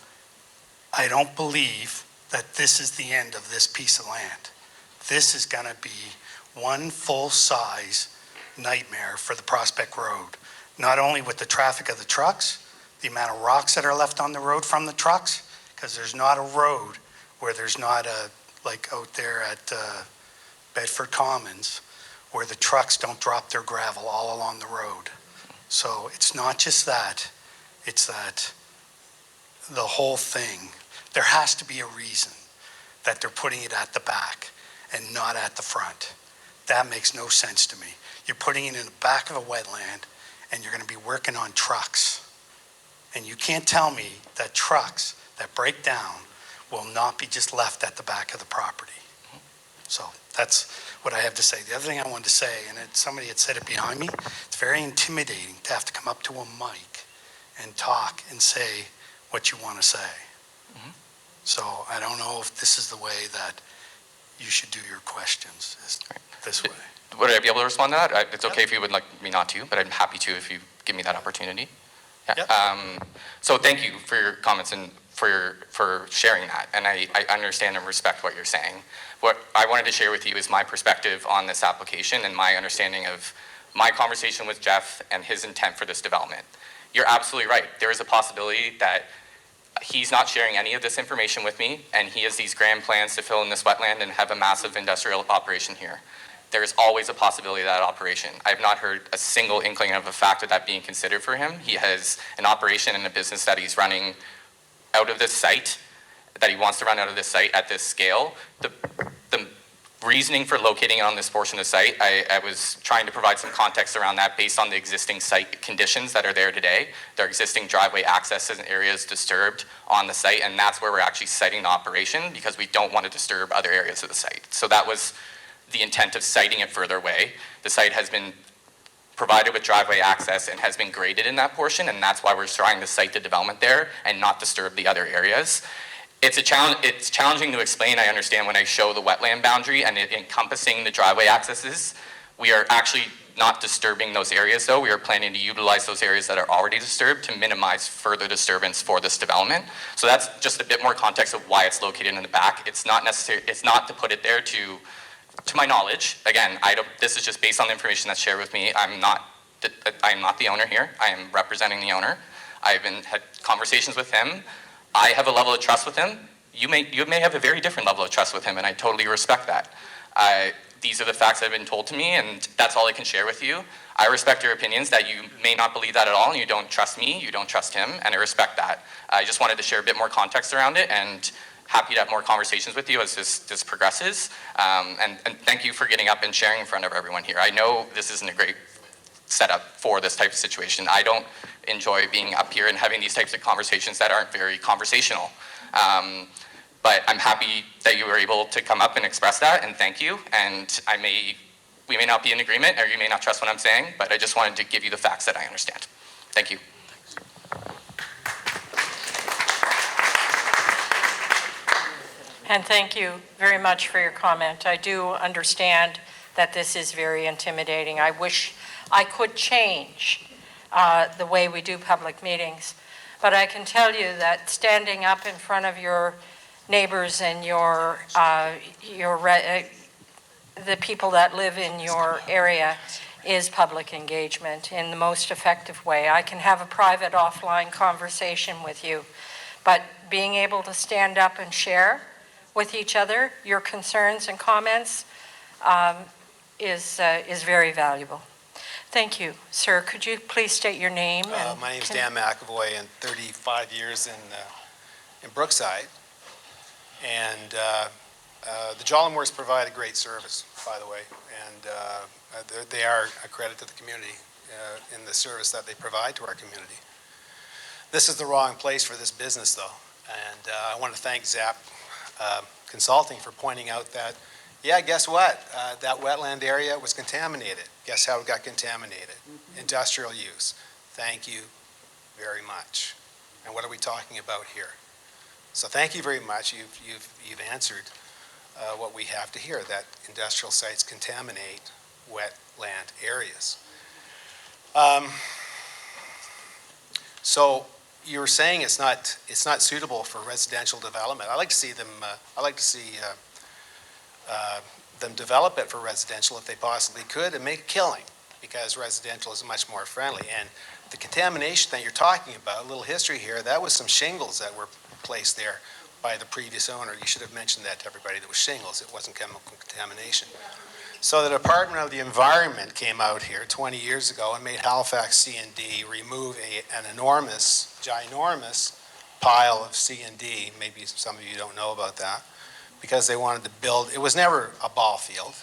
I don't believe that this is the end of this piece of land. This is gonna be one full-size nightmare for the Prospect Road. Not only with the traffic of the trucks, the amount of rocks that are left on the road from the trucks, because there's not a road where there's not a, like out there at Bedford Commons, where the trucks don't drop their gravel all along the road. So it's not just that, it's that the whole thing, there has to be a reason that they're putting it at the back and not at the front. That makes no sense to me. You're putting it in the back of a wetland and you're gonna be working on trucks. And you can't tell me that trucks that break down will not be just left at the back of the property. So that's what I have to say. The other thing I wanted to say, and somebody had said it behind me, it's very intimidating to have to come up to a mic and talk and say what you want to say. So I don't know if this is the way that you should do your questions, is this way. Would I be able to respond to that? It's okay if you would like me not to, but I'm happy to if you give me that opportunity. Yeah. Yep. So thank you for your comments and for sharing that. And I understand and respect what you're saying. What I wanted to share with you is my perspective on this application and my understanding of my conversation with Jeff and his intent for this development. You're absolutely right. There is a possibility that he's not sharing any of this information with me, and he has these grand plans to fill in this wetland and have a massive industrial operation here. There is always a possibility of that operation. I have not heard a single inkling of a fact of that being considered for him. He has an operation and a business that he's running out of this site, that he wants to run out of this site at this scale. The reasoning for locating it on this portion of the site, I was trying to provide some context around that based on the existing site conditions that are there today. There are existing driveway access and areas disturbed on the site, and that's where we're actually siting the operation because we don't want to disturb other areas of the site. So that was the intent of siting it further away. The site has been provided with driveway access and has been graded in that portion, and that's why we're trying to site the development there and not disturb the other areas. It's challenging to explain, I understand, when I show the wetland boundary and it encompassing the driveway accesses. We are actually not disturbing those areas though. We are planning to utilize those areas that are already disturbed to minimize further disturbance for this development. So that's just a bit more context of why it's located in the back. It's not necessary, it's not to put it there to my knowledge. Again, this is just based on the information that's shared with me. I'm not the owner here. I am representing the owner. I've had conversations with him. I have a level of trust with him. You may have a very different level of trust with him, and I totally respect that. These are the facts that have been told to me, and that's all I can share with you. I respect your opinions that you may not believe that at all, and you don't trust me, you don't trust him, and I respect that. I just wanted to share a bit more context around it, and happy to have more conversations with you as this progresses. And thank you for getting up and sharing in front of everyone here. I know this isn't a great setup for this type of situation. I don't enjoy being up here and having these types of conversations that aren't very conversational. But I'm happy that you were able to come up and express that, and thank you. And we may not be in agreement, or you may not trust what I'm saying, but I just wanted to give you the facts that I understand. Thank you. And thank you very much for your comment. I do understand that this is very intimidating. I wish I could change the way we do public meetings, but I can tell you that standing up in front of your neighbors and the people that live in your area is public engagement in the most effective way. I can have a private offline conversation with you, but being able to stand up and share with each other your concerns and comments is very valuable. Thank you. Sir, could you please state your name? My name is Dan McAvoy, and 35 years in Brookside. And the Jollimore's provide a great service, by the way, and they are a credit to the community in the service that they provide to our community. This is the wrong place for this business, though, and I want to thank Sept Consulting for pointing out that, yeah, guess what? That wetland area was contaminated. Guess how it got contaminated? Industrial use. Thank you very much. And what are we talking about here? So thank you very much. You've answered what we have to hear, that industrial sites contaminate wetland areas. So you were saying it's not suitable for residential development. I like to see them. Them develop it for residential if they possibly could and make a killing, because residential is much more friendly. And the contamination that you're talking about, a little history here, that was some shingles that were placed there by the previous owner. You should have mentioned that to everybody. That was shingles. It wasn't chemical contamination. So the Department of the Environment came out here 20 years ago and made Halifax C&D remove an enormous, ginormous pile of C&D. Maybe some of you don't know about that, because they wanted to build, it was never a ball field.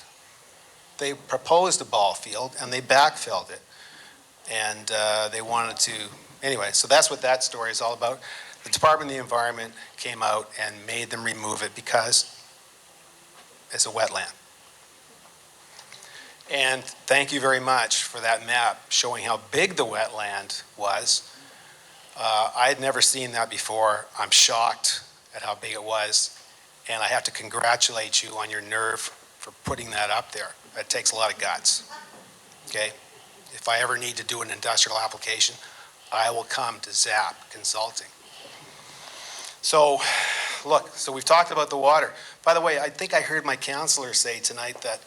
They proposed a ball field and they backfilled it. And they wanted to, anyway, so that's what that story is all about. The Department of the Environment came out and made them remove it because it's a wetland. And thank you very much for that map showing how big the wetland was. I had never seen that before. I'm shocked at how big it was. And I have to congratulate you on your nerve for putting that up there. It takes a lot of guts, okay? If I ever need to do an industrial application, I will come to Zap Consulting. So, look, so we've talked about the water. By the way, I think I heard my counselor say tonight that,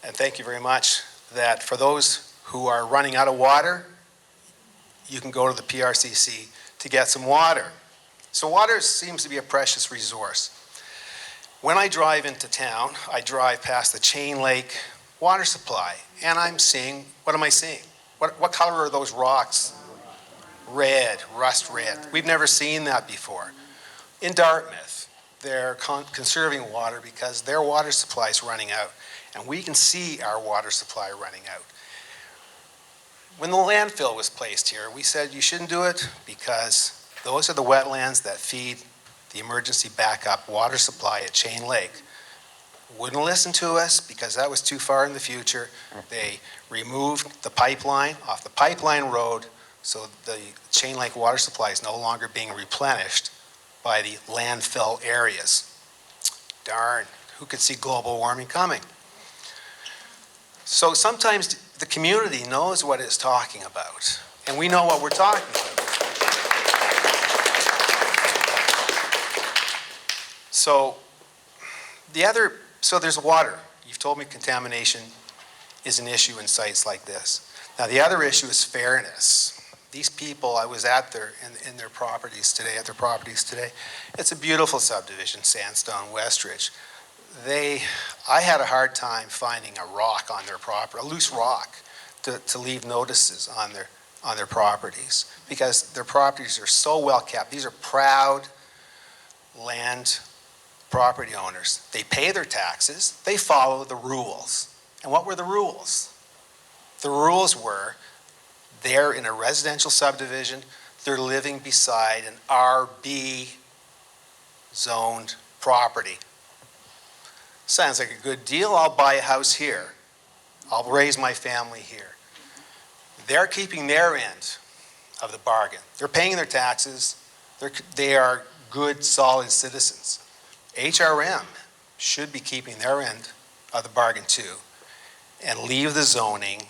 and thank you very much, that for those who are running out of water, you can go to the PRCC to get some water. So water seems to be a precious resource. When I drive into town, I drive past the Chain Lake water supply, and I'm seeing, what am I seeing? What color are those rocks? Red, rust red. We've never seen that before. In Dartmouth, they're conserving water because their water supply is running out, and we can see our water supply running out. When the landfill was placed here, we said you shouldn't do it because those are the wetlands that feed the emergency backup water supply at Chain Lake. Wouldn't listen to us because that was too far in the future. They removed the pipeline off the pipeline road, so the Chain Lake water supply is no longer being replenished by the landfill areas. Darn, who could see global warming coming? So sometimes the community knows what it's talking about, and we know what we're talking about. So there's water. You've told me contamination is an issue in sites like this. Now the other issue is fairness. These people, I was at in their properties today, It's a beautiful subdivision, Sandstone, Westridge. I had a hard time finding a rock on their property, a loose rock, to leave notices on their properties, because their properties are so well kept. These are proud land property owners. They pay their taxes, they follow the rules. And what were the rules? The rules were, they're in a residential subdivision, they're living beside an RB zoned property. Sounds like a good deal. I'll buy a house here. I'll raise my family here. They're keeping their end of the bargain. They're paying their taxes. They are good, solid citizens. HRM should be keeping their end of the bargain too, and leave the zoning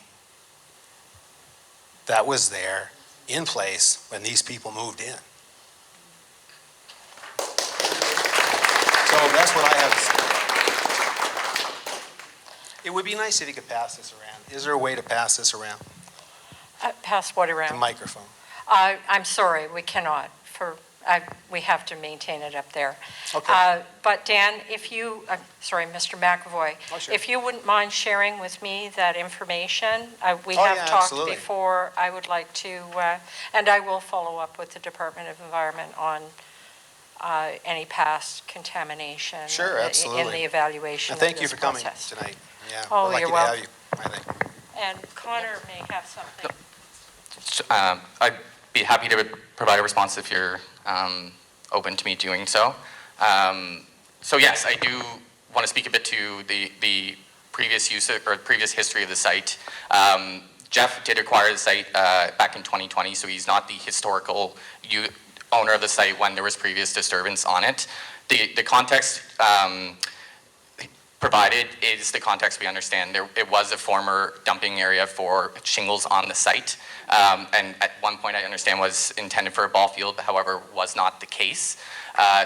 that was there in place when these people moved in. So that's what I have to say. It would be nice if you could pass this around. Is there a way to pass this around? Pass what The around? microphone. I'm sorry, we cannot. We have to maintain it up there. Okay. But Dan, sorry, Mr. McAvoy, Oh, sure. if you wouldn't mind sharing with me that information, we Oh, have yeah, talked absolutely. before. I would like to, and I will follow up with the Department of Environment on any past contamination. Sure, In absolutely. the evaluation And of thank you this for coming process. tonight. Yeah, Oh, we're lucky you're to have welcome. you, I think. And Connor may have something. I'd be happy to provide a response if you're open to me doing so. So yes, I do want to speak a bit to the previous use or previous history of the site. Jeff did acquire the site back in 2020, so he's not the historical owner of the site when there was previous disturbance on it. The context provided is the context we understand. It was a former dumping area for shingles on the site, and at one point I understand was intended for a ball field, however, was not the case.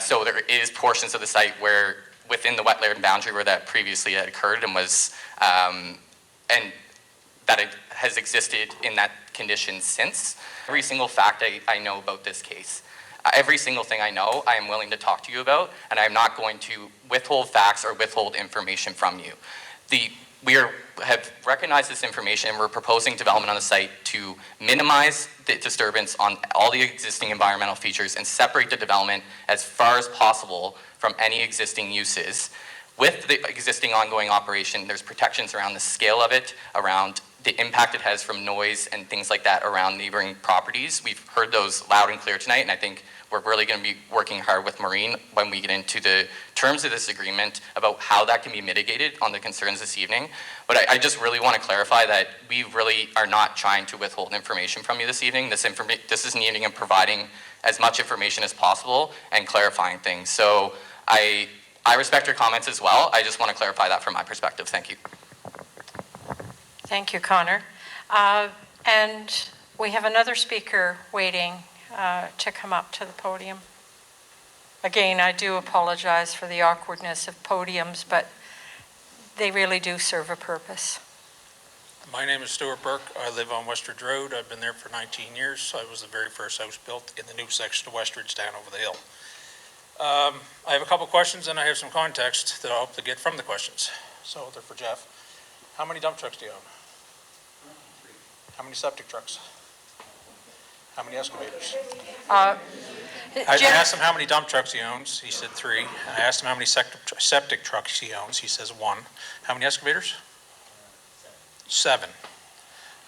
So there is portions of the site where within the wetland boundary where that previously had occurred and was, and that it has existed in that condition since. Every single fact I know about this case, every single thing I know, I am willing to talk to you about, and I'm not going to withhold facts or withhold information from you. Have recognized this information, and we're proposing development on the site to minimize the disturbance on all the existing environmental features and separate the development as far as possible from any existing uses. With the existing ongoing operation, there's protections around the scale of it, around the impact it has from noise and things like that around neighboring properties. We've heard those loud and clear tonight, and I think we're really going to be working hard with Maureen when we get into the terms of this agreement about how that can be mitigated on the concerns this evening. But I just really want to clarify that we really are not trying to withhold information from you this evening. This is needing and providing as much information as possible and clarifying things. So I respect your comments as well. I just want to clarify that from my perspective. Thank you. Thank you, Connor. And we have another speaker waiting to come up to the podium. Again, I do apologize for the awkwardness of podiums, but they really do serve a purpose. My name is Stuart Burke. I live on Westridge Road. I've been there for 19 years. I was the very first house built in the new section of Westridge down over the hill. I have a couple questions and I have some context that I hope to get from the questions. So they're for Jeff. How many dump trucks do you own? How many septic trucks? How many excavators? I asked him how many dump trucks he owns. He said 3. I asked him how many septic trucks he owns. He says 1. How many excavators? 7.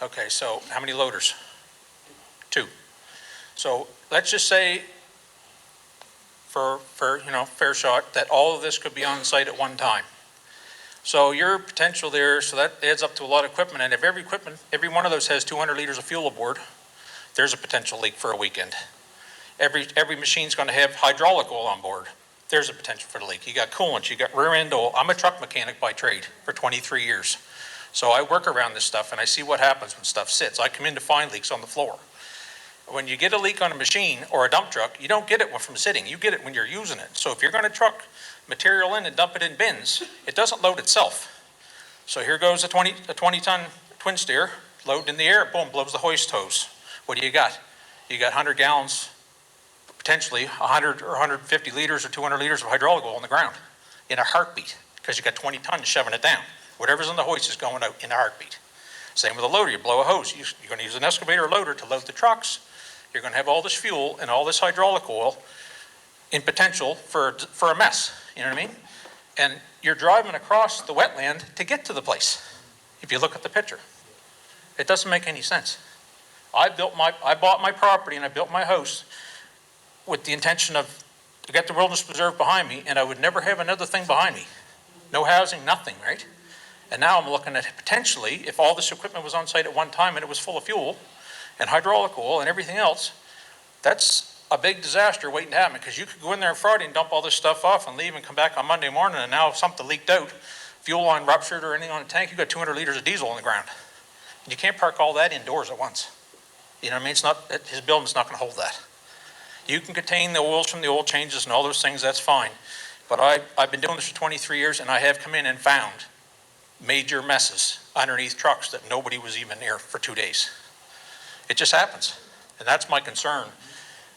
Okay, so how many loaders? 2. So let's just say, for fair shot, that all of this could be on site at one time. So your potential there, so that adds up to a lot of equipment, and if every one of those has 200 liters of fuel aboard, there's a potential leak for a weekend. Every machine's going to have hydraulic oil on board. There's a potential for the leak. You got coolant, you got rear end oil. I'm a truck mechanic by trade for 23 years. So I work around this stuff and I see what happens when stuff sits. I come in to find leaks on the floor. When you get a leak on a machine or a dump truck, you don't get it from sitting. You get it when you're using it. So if you're going to truck material in and dump it in bins, it doesn't load itself. So here goes a 20-ton twin steer, load in the air, boom, blows the hoist hose. What do you got? You got 100 gallons, potentially 100 or 150 liters or 200 liters of hydraulic oil on the ground in a heartbeat because you got 20 tons shoving it down. Whatever's on the hoist is going out in a heartbeat. Same with a loader. You blow a hose. You're going to use an excavator or loader to load the trucks. You're going to have all this fuel and all this hydraulic oil in potential for a mess. You know what I mean? And you're driving across the wetland to get to the place. If you look at the picture, it doesn't make any sense. I bought my property and I built my house with the intention to get the wilderness preserve behind me, and I would never have another thing behind me. No housing, nothing, right? And now I'm looking at potentially, if all this equipment was on site at one time and it was full of fuel and hydraulic oil and everything else, that's a big disaster waiting to happen, because you could go in there on Friday and dump all this stuff off and leave and come back on Monday morning, and now if something leaked out, fuel line ruptured or anything on the tank, you've got 200 liters of diesel on the ground. And you can't park all that indoors at once. You know what I mean? His building's not going to hold that. You can contain the oils from the oil changes and all those things, that's fine. But I've been doing this for 23 years, and I have come in and found major messes underneath trucks that nobody was even near for 2 days. It just happens. And that's my concern,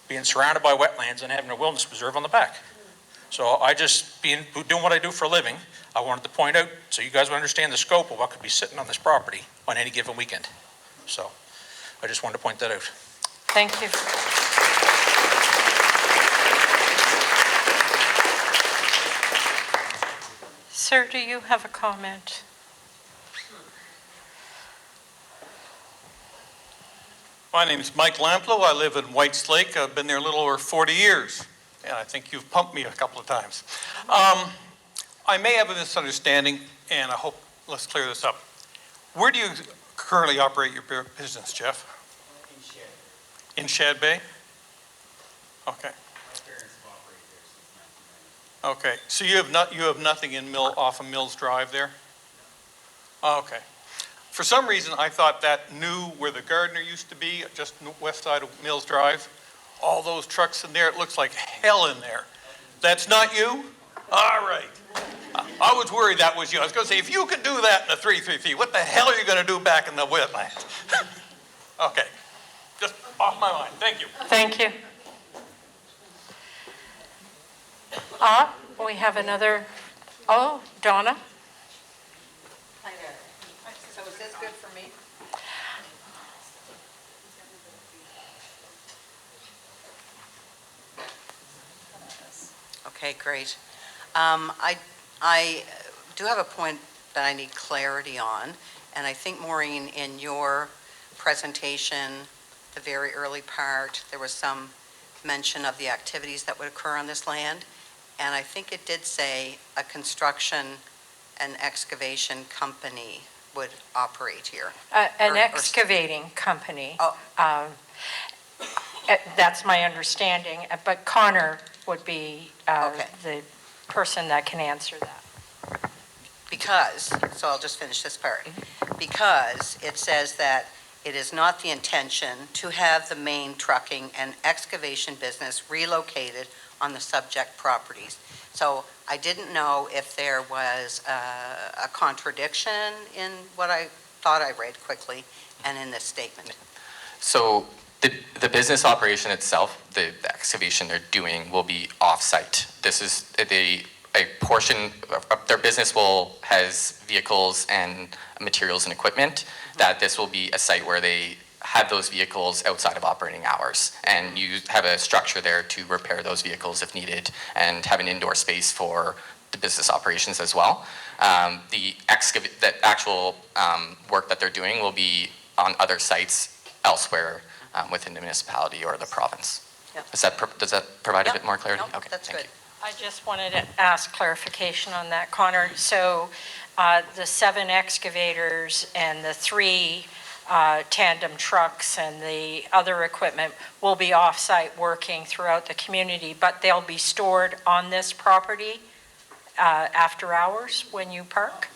being surrounded by wetlands and having a wilderness preserve on the back. So doing what I do for a living, I wanted to point out so you guys would understand the scope of what could be sitting on this property on any given weekend. So I just wanted to point that out. Thank you. Sir, do you have a comment? My name is Mike Lamplow. I live in Whites Lake. I've been there a little over 40 years, and I think you've pumped me a couple of times. I may have a misunderstanding, and I hope, let's clear this up. Where do you currently operate your business, Jeff? In Shad. In Shad Bay? Okay, My parents have operated there since 1990. okay. So you have nothing in off of Mills Drive there? Okay. For some reason, I thought that new where the gardener used to be, just west side of Mills Drive, all those trucks in there, it looks like hell in there. That's not you? All right. I was worried that was you. I was going to say, if you can do that in a 333, what the hell are you going to do back in the wetland? Okay. Just off my mind. Thank you. Thank you. We have another, Donna? Hi there. So is this good for me? Okay, great. I do have a point that I need clarity on, and I think, Maureen, in your presentation, the very early part, there was some mention of the activities that would occur on this land, and I think it did say a construction and excavation company would operate here. An Or- excavating company. Oh. That's my understanding, but Connor would be Okay. the person that can answer that. Because, so I'll just finish this part, because it says that it is not the intention to have the main trucking and excavation business relocated on the subject properties. So I didn't know if there was a contradiction in what I thought I read quickly and in this statement. So the business operation itself, the excavation they're doing will be off-site. This is a portion of their business has vehicles and materials and equipment, that this will be a site where they have those vehicles outside of operating hours. And you have a structure there to repair those vehicles if needed and have an indoor space for the business operations as well. The actual work that they're doing will be on other sites elsewhere within the municipality or the province. Yep. Does that provide a Yep. bit more clarity? Nope, Okay, that's thank good. you. I just wanted to ask clarification on that, Connor. So the 7 excavators and the 3 tandem trucks and the other equipment will be off-site working throughout the community, but they'll be stored on this property after hours when you park?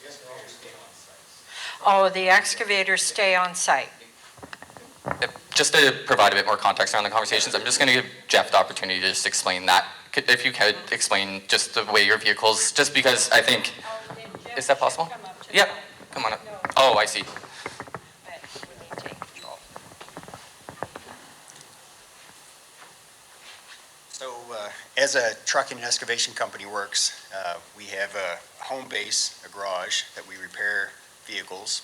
The excavators stay on site. Oh, the excavators stay on site. Just to provide a bit more context around the conversations, I'm just going to give Jeff the opportunity to just explain that. If you could explain just the way your vehicles, just because I think, is that possible? Yeah, come on up. Oh, I see. So as a trucking and excavation company works, we have a home base, a garage, that we repair vehicles,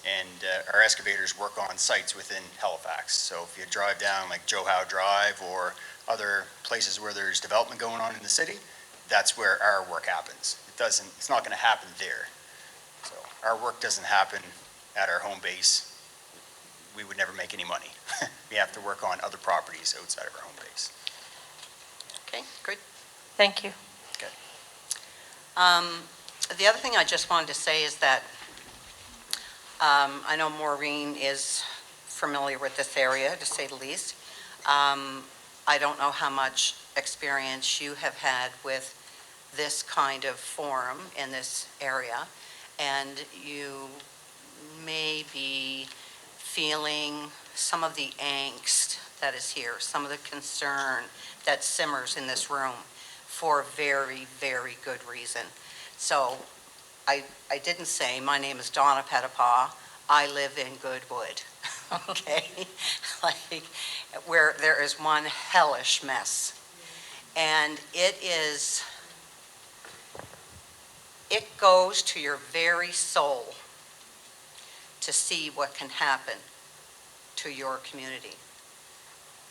and our excavators work on sites within Halifax. So if you drive down like Joe Howe Drive or other places where there's development going on in the city, that's where our work happens. It's not going to happen there. So our work doesn't happen at our home base. We would never make any money. We have to work on other properties outside of our home base. Okay, good. Thank you. The other thing I just wanted to say is that I know Maureen is familiar with this area, to say the least. I don't know how much experience you have had with this kind of forum in this area, and you may be feeling some of the angst that is here, some of the concern that simmers in this room for very, very good reason. So I didn't say, my name is Donna Pettipaw, I live in Goodwood, okay? Like, where there is one hellish mess. And it goes to your very soul to see what can happen to your community.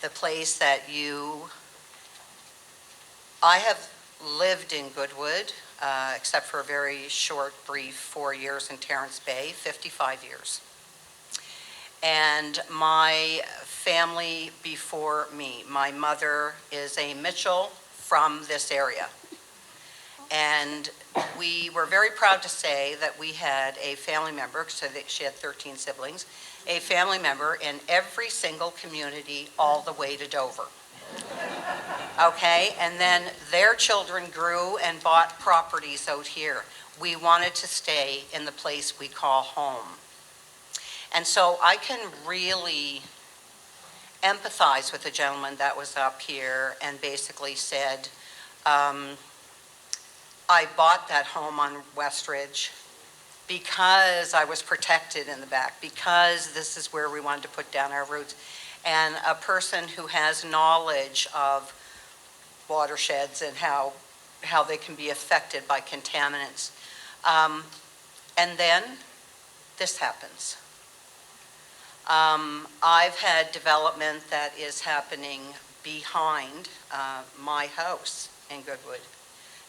The place that I have lived in Goodwood, except for a very short, brief 4 years in Terrence Bay, 55 years. And my family before me, my mother is a Mitchell from this area. And we were very proud to say that we had a family member, so that she had 13 siblings, a family member in every single community all the way to Dover. Okay, and then their children grew and bought properties out here. We wanted to stay in the place we call home. And so I can really empathize with the gentleman that was up here and basically said, I bought that home on Westridge because I was protected in the back, because this is where we wanted to put down our roots. And a person who has knowledge of watersheds and how they can be affected by contaminants. And then this happens. I've had development that is happening behind my house in Goodwood,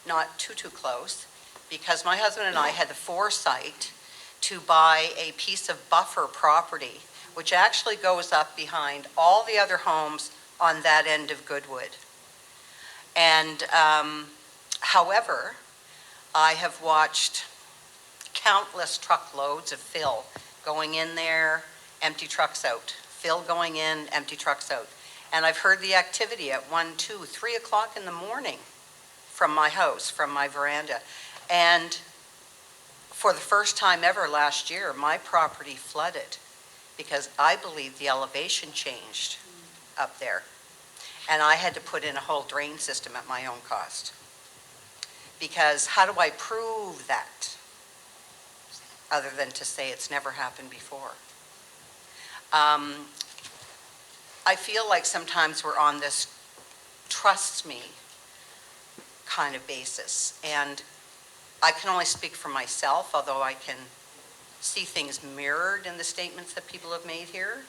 not too close, because my husband and I had the foresight to buy a piece of buffer property, which actually goes up behind all the other homes on that end of Goodwood. And however, I have watched countless truckloads of fill going in there, empty trucks out. Fill going in, empty trucks out. And I've heard the activity at 1, 2, 3 o'clock in the morning from my house, from my veranda. And for the first time ever last year, my property flooded because I believe the elevation changed up there. And I had to put in a whole drain system at my own cost. Because how do I prove that? Other than to say it's never happened before. I feel like sometimes we're on this trust me kind of basis. And I can only speak for myself, although I can see things mirrored in the statements that people have made here.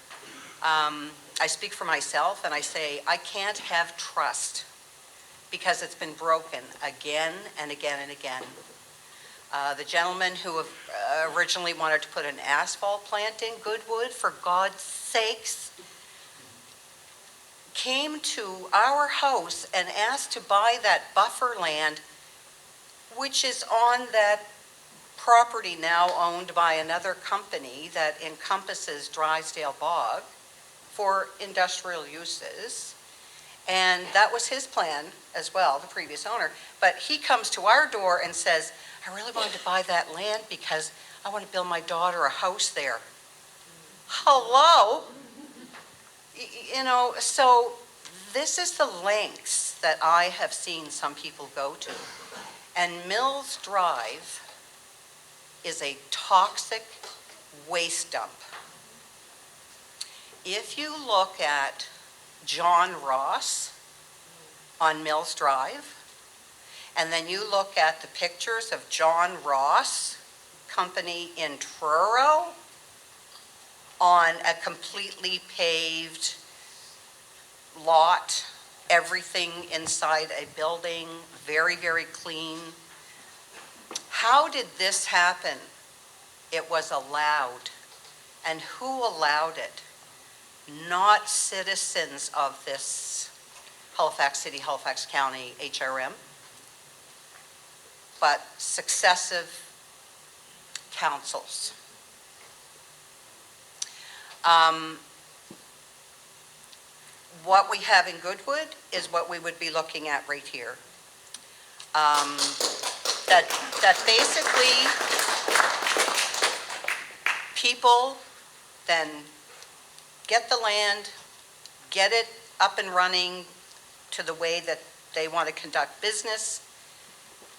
I speak for myself and I say I can't have trust because it's been broken again and again and again. The gentleman who originally wanted to put an asphalt plant in Goodwood, for God's sakes, came to our house and asked to buy that buffer land, which is on that property now owned by another company that encompasses Drysdale Bog for industrial uses. And that was his plan as well, the previous owner. But he comes to our door and says, I really wanted to buy that land because I want to build my daughter a house there. Hello? You know, so this is the lengths that I have seen some people go to. And Mills Drive is a toxic waste dump. If you look at John Ross on Mills Drive, and then you look at the pictures of John Ross Company in Truro on a completely paved lot, everything inside a building, very, very clean. How did this happen? It was allowed. And who allowed it? Not citizens of this Halifax City, Halifax County HRM, but successive councils. What we have in Goodwood is what we would be looking at right here. That basically people then get the land, get it up and running to the way that they want to conduct business,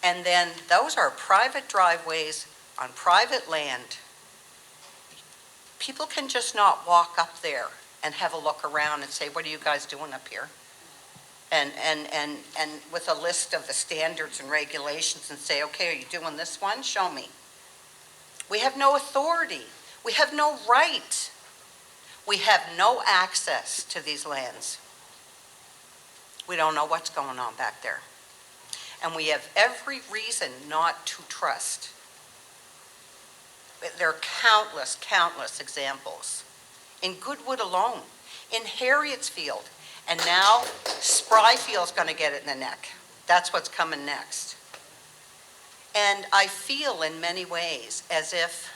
and then those are private driveways on private land. People can just not walk up there and have a look around and say, what are you guys doing up here? And with a list of the standards and regulations and say, okay, are you doing this one? Show me. We have no authority. We have no right. We have no access to these lands. We don't know what's going on back there. And we have every reason not to trust. There are countless, countless examples. In Goodwood alone, in Harrietsfield, and now Spryfield's going to get it in the neck. That's what's coming next. And I feel in many ways as if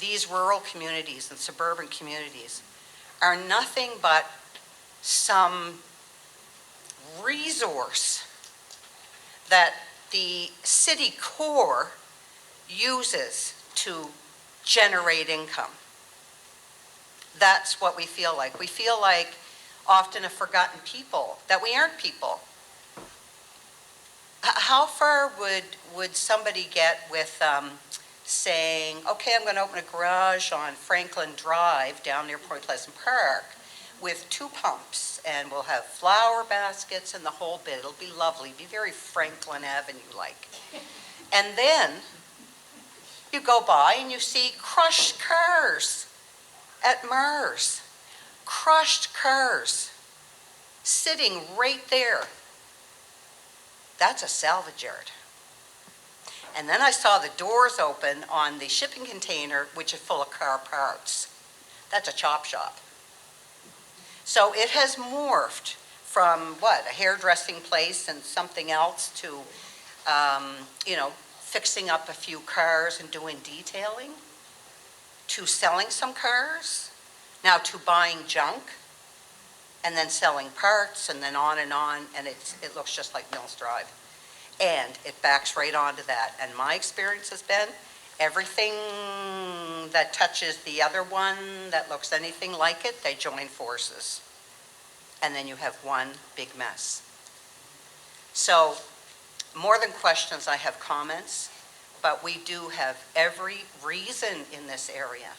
these rural communities and suburban communities are nothing but some resource that the city core uses to generate income. That's what we feel like. We feel like often a forgotten people, that we aren't people. How far would somebody get with saying, okay, I'm going to open a garage on Franklin Drive down near Point Pleasant Park with 2 pumps, and we'll have flower baskets and the whole bit. It'll be lovely, be very Franklin Avenue-like. And then you go by and you see crushed cars at Mars. Crushed cars sitting right there. That's a salvage yard. And then I saw the doors open on the shipping container, which is full of car parts. That's a chop shop. So it has morphed from what, a hairdressing place and something else to, fixing up a few cars and doing detailing, to selling some cars, now to buying junk, and then selling parts, and then on, and it looks just like Mills Drive. And it backs right onto that. And my experience has been, everything that touches the other one that looks anything like it, they join forces. And then you have one big mess. So, more than questions, I have comments, but we do have every reason in this area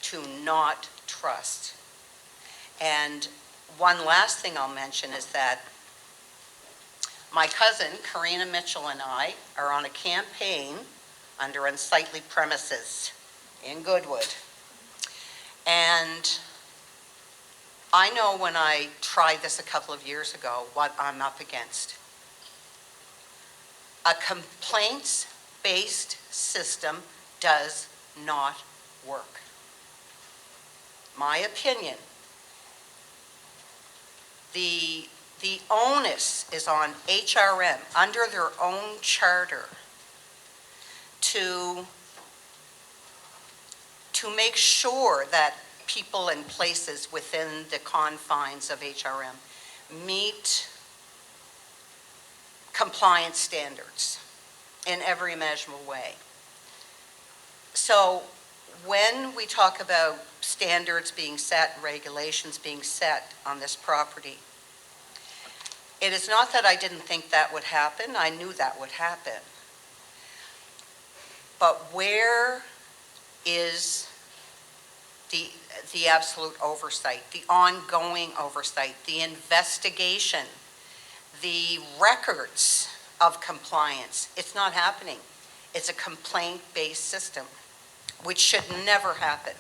to not trust. And one last thing I'll mention is that my cousin, Karina Mitchell, and I are on a campaign under unsightly premises in Goodwood. And I know when I tried this a couple of years ago, what I'm up against. A complaints-based system does not work. My opinion, the onus is on HRM, under their own charter, to make sure that people and places within the confines of HRM meet compliance standards in every imaginable way. So when we talk about standards being set, regulations being set on this property, it is not that I didn't think that would happen. I knew that would happen. But where is the absolute oversight, the ongoing oversight, the investigation, the records of compliance? It's not happening. It's a complaint-based system, which should never happen,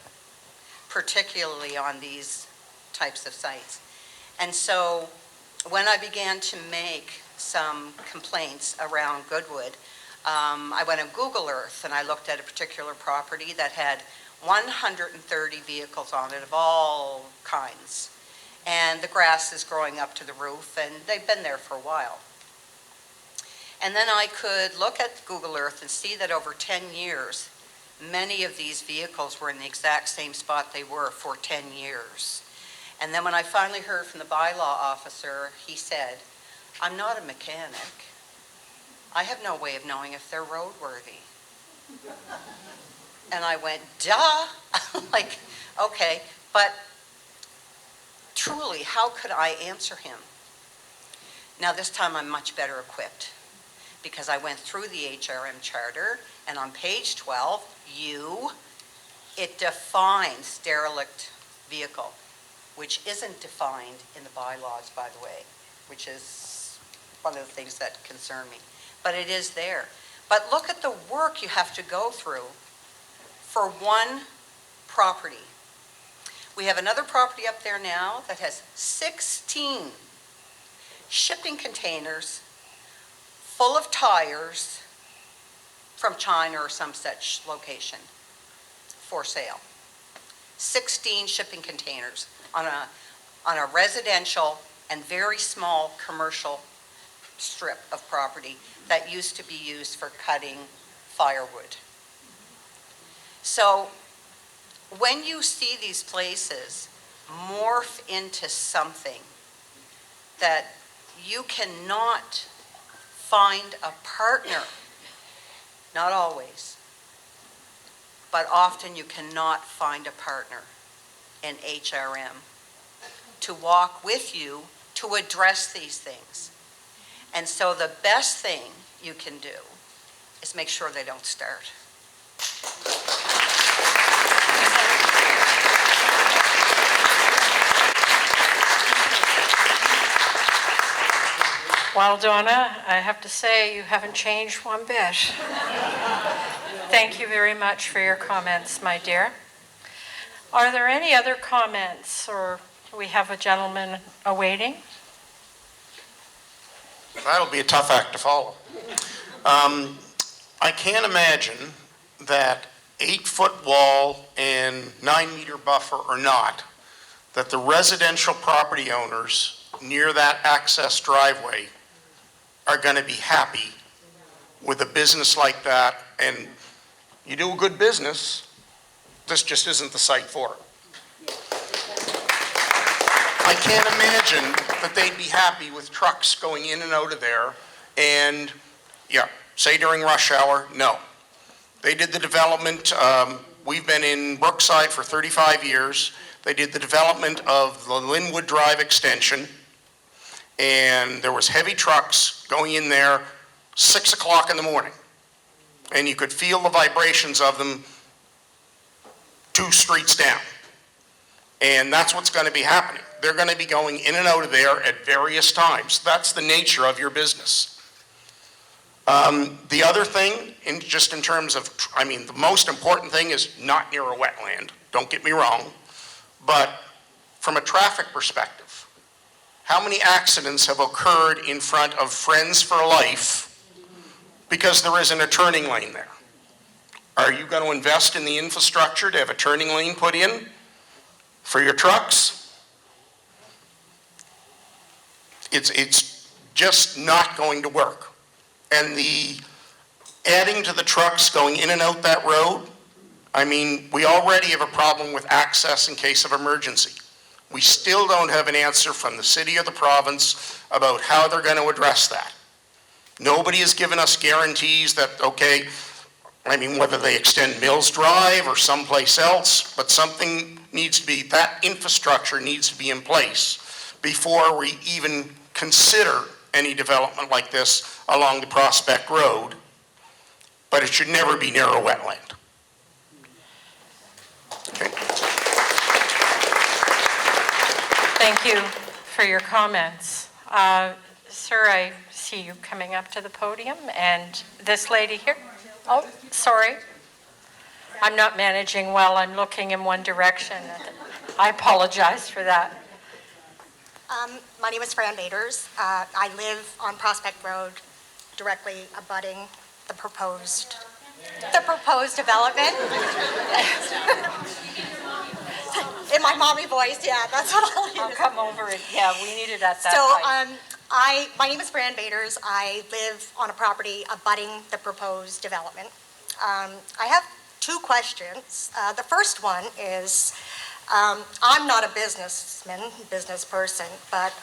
particularly on these types of sites. And so when I began to make some complaints around Goodwood, I went on Google Earth and I looked at a particular property that had 130 vehicles on it of all kinds. And the grass is growing up to the roof, and they've been there for a while. And then I could look at Google Earth and see that over 10 years, many of these vehicles were in the exact same spot they were for 10 years. And then when I finally heard from the bylaw officer, he said, I'm not a mechanic. I have no way of knowing if they're roadworthy. And I went, duh, like, okay, but truly, how could I answer him? Now this time I'm much better equipped because I went through the HRM charter, and on page 12, it defines derelict vehicle, which isn't defined in the bylaws, by the way, which is one of the things that concern me. But it is there. But look at the work you have to go through for one property. We have another property up there now that has 16 shipping containers full of tires from China or some such location for sale. 16 shipping containers on a residential and very small commercial strip of property that used to be used for cutting firewood. So when you see these places morph into something that you cannot find a partner, not always, but often you cannot find a partner in HRM to walk with you to address these things. And so the best thing you can do is make sure they don't start. Well, Donna, I have to say you haven't changed one bit. Thank you very much for your comments, my dear. Are there any other comments, or do we have a gentleman awaiting? That'll be a tough act to follow. I can't imagine that 8-foot wall and 9-meter buffer or not, that the residential property owners near that access driveway are going to be happy with a business like that. And you do a good business, this just isn't the site for it. I can't imagine that they'd be happy with trucks going in and out of there and, yeah, say during rush hour, no. They did the development, we've been in Brookside for 35 years. They did the development of the Linwood Drive extension, and there was heavy trucks going in there 6 o'clock in the morning. And you could feel the vibrations of them 2 streets down. And that's what's going to be happening. They're going to be going in and out of there at various times. That's the nature of your business. The other thing, just in terms of, the most important thing is not near a wetland. Don't get me wrong. But from a traffic perspective, how many accidents have occurred in front of Friends for Life because there isn't a turning lane there? Are you going to invest in the infrastructure to have a turning lane put in for your trucks? It's just not going to work. And the adding to the trucks going in and out that road, we already have a problem with access in case of emergency. We still don't have an answer from the city or the province about how they're going to address that. Nobody has given us guarantees that, okay, whether they extend Mills Drive or someplace else, but something needs to be, that infrastructure needs to be in place before we even consider any development like this along the Prospect Road, but it should never be near a wetland. Okay. Thank you for your comments. Sir, I see you coming up to the podium, and this lady here. Oh, sorry. I'm not managing well. I'm looking in one direction. I apologize for that. My name is Fran Baders. I live on Prospect Road, directly abutting the proposed development. In my mommy voice, yeah, that's what I'll use. I'll come over it. Yeah, we need it at that So, height. my name is Fran Baders. I live on a property abutting the proposed development. I have 2 questions. The first one is, I'm not a business person, but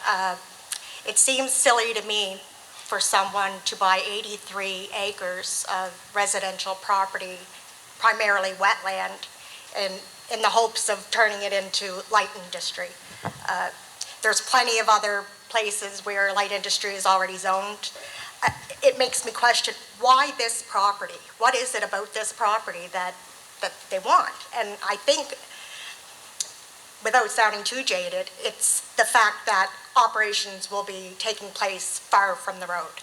it seems silly to me for someone to buy 83 acres of residential property, primarily wetland, in the hopes of turning it into light industry. There's plenty of other places where light industry is already zoned. It makes me question, why this property? What is it about this property that they want? And I think, without sounding too jaded, it's the fact that operations will be taking place far from the road.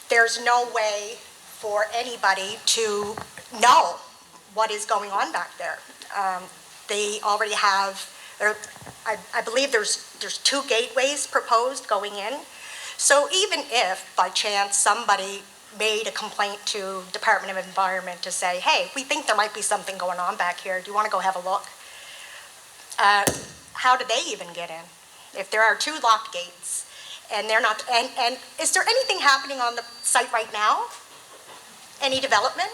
There's no way for anybody to know what is going on back there. They already have, I believe there's 2 gateways proposed going in. So even if, by chance, somebody made a complaint to Department of Environment to say, hey, we think there might be something going on back here, do you want to go have a look? How do they even get in? If there are 2 locked gates, and they're not, and is there anything happening on the site right now? Any development?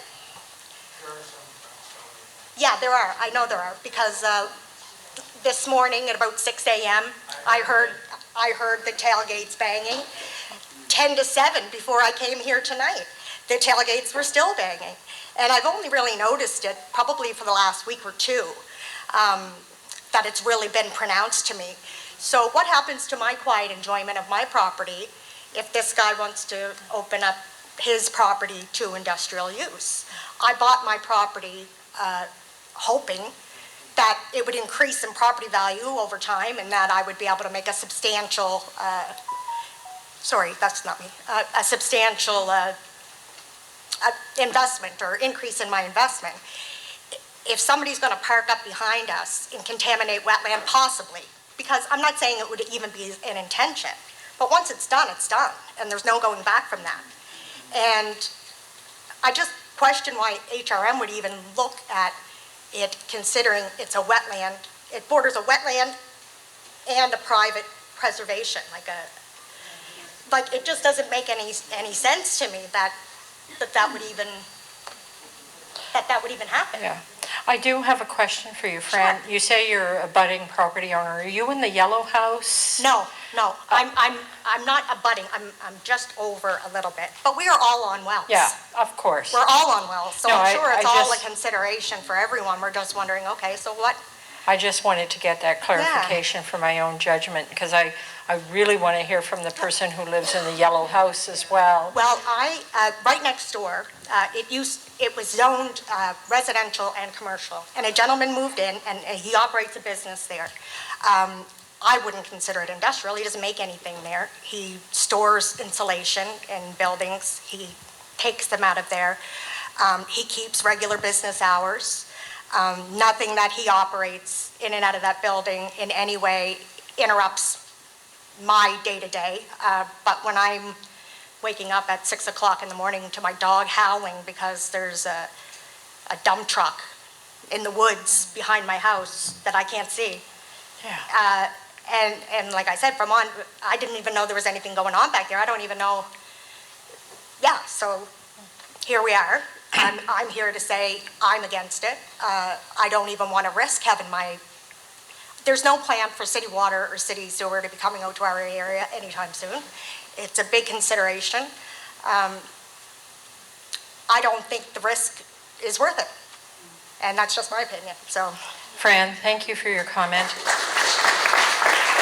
Yeah, there are. I know there are, because this morning at about 6 a.m., I heard I heard the tailgates banging 10 to 7 before I came here tonight. The tailgates were still banging. And I've only really noticed it probably for the last week or two, that it's really been pronounced to me. So what happens to my quiet enjoyment of my property if this guy wants to open up his property to industrial use? I bought my property hoping that it would increase in property value over time and that I would be able to make a substantial, sorry, that's not me, a substantial investment or increase in my investment. If somebody's going to park up behind us and contaminate wetland, possibly, because I'm not saying it would even be an intention, but once it's done, and there's no going back from that. And I just question why HRM would even look at it, considering it's a wetland. It borders a wetland and a private preservation. Like it just doesn't make any sense to me that would even happen. Yeah. I do have a question for you, Fran. Sure. You say you're a budding property owner. Are you in the yellow house? No, I'm not abutting. I'm just over a little bit. But we are all on wells. Yeah, of course. We're all on wells, so No, I'm sure it's I all a just- consideration for everyone. We're just wondering, okay, so what? I just wanted to get that clarification for my own judgment, because I really want to hear from the person who lives in the yellow house as well. Well, right next door, it was zoned residential and commercial, and a gentleman moved in, and he operates a business there. I wouldn't consider it industrial. He doesn't make anything there. He stores insulation in buildings. He takes them out of there. He keeps regular business hours. Nothing that he operates in and out of that building in any way interrupts my day-to-day. But when I'm waking up at 6 o'clock in the morning to my dog howling because there's a dump truck in the woods behind my house that I can't see. Yeah. And like I said, I didn't even know there was anything going on back there. I don't even know. Yeah, so here we are. I'm here to say I'm against it. I don't even want to risk having there's no plan for city water or city sewer to be coming out to our area anytime soon. It's a big consideration. I don't think the risk is worth it. And that's just my opinion, so. Fran, thank you for your comment.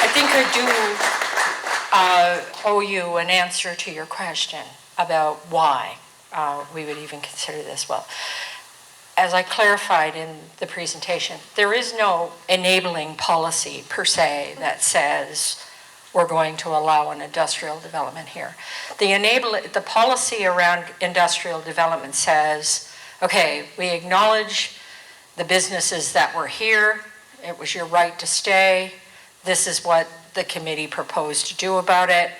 I think I do owe you an answer to your question about why we would even consider this. Well, as I clarified in the presentation, there is no enabling policy per se that says we're going to allow an industrial development here. The policy around industrial development says, okay, we acknowledge the businesses that were here. It was your right to stay. This is what the committee proposed to do about it.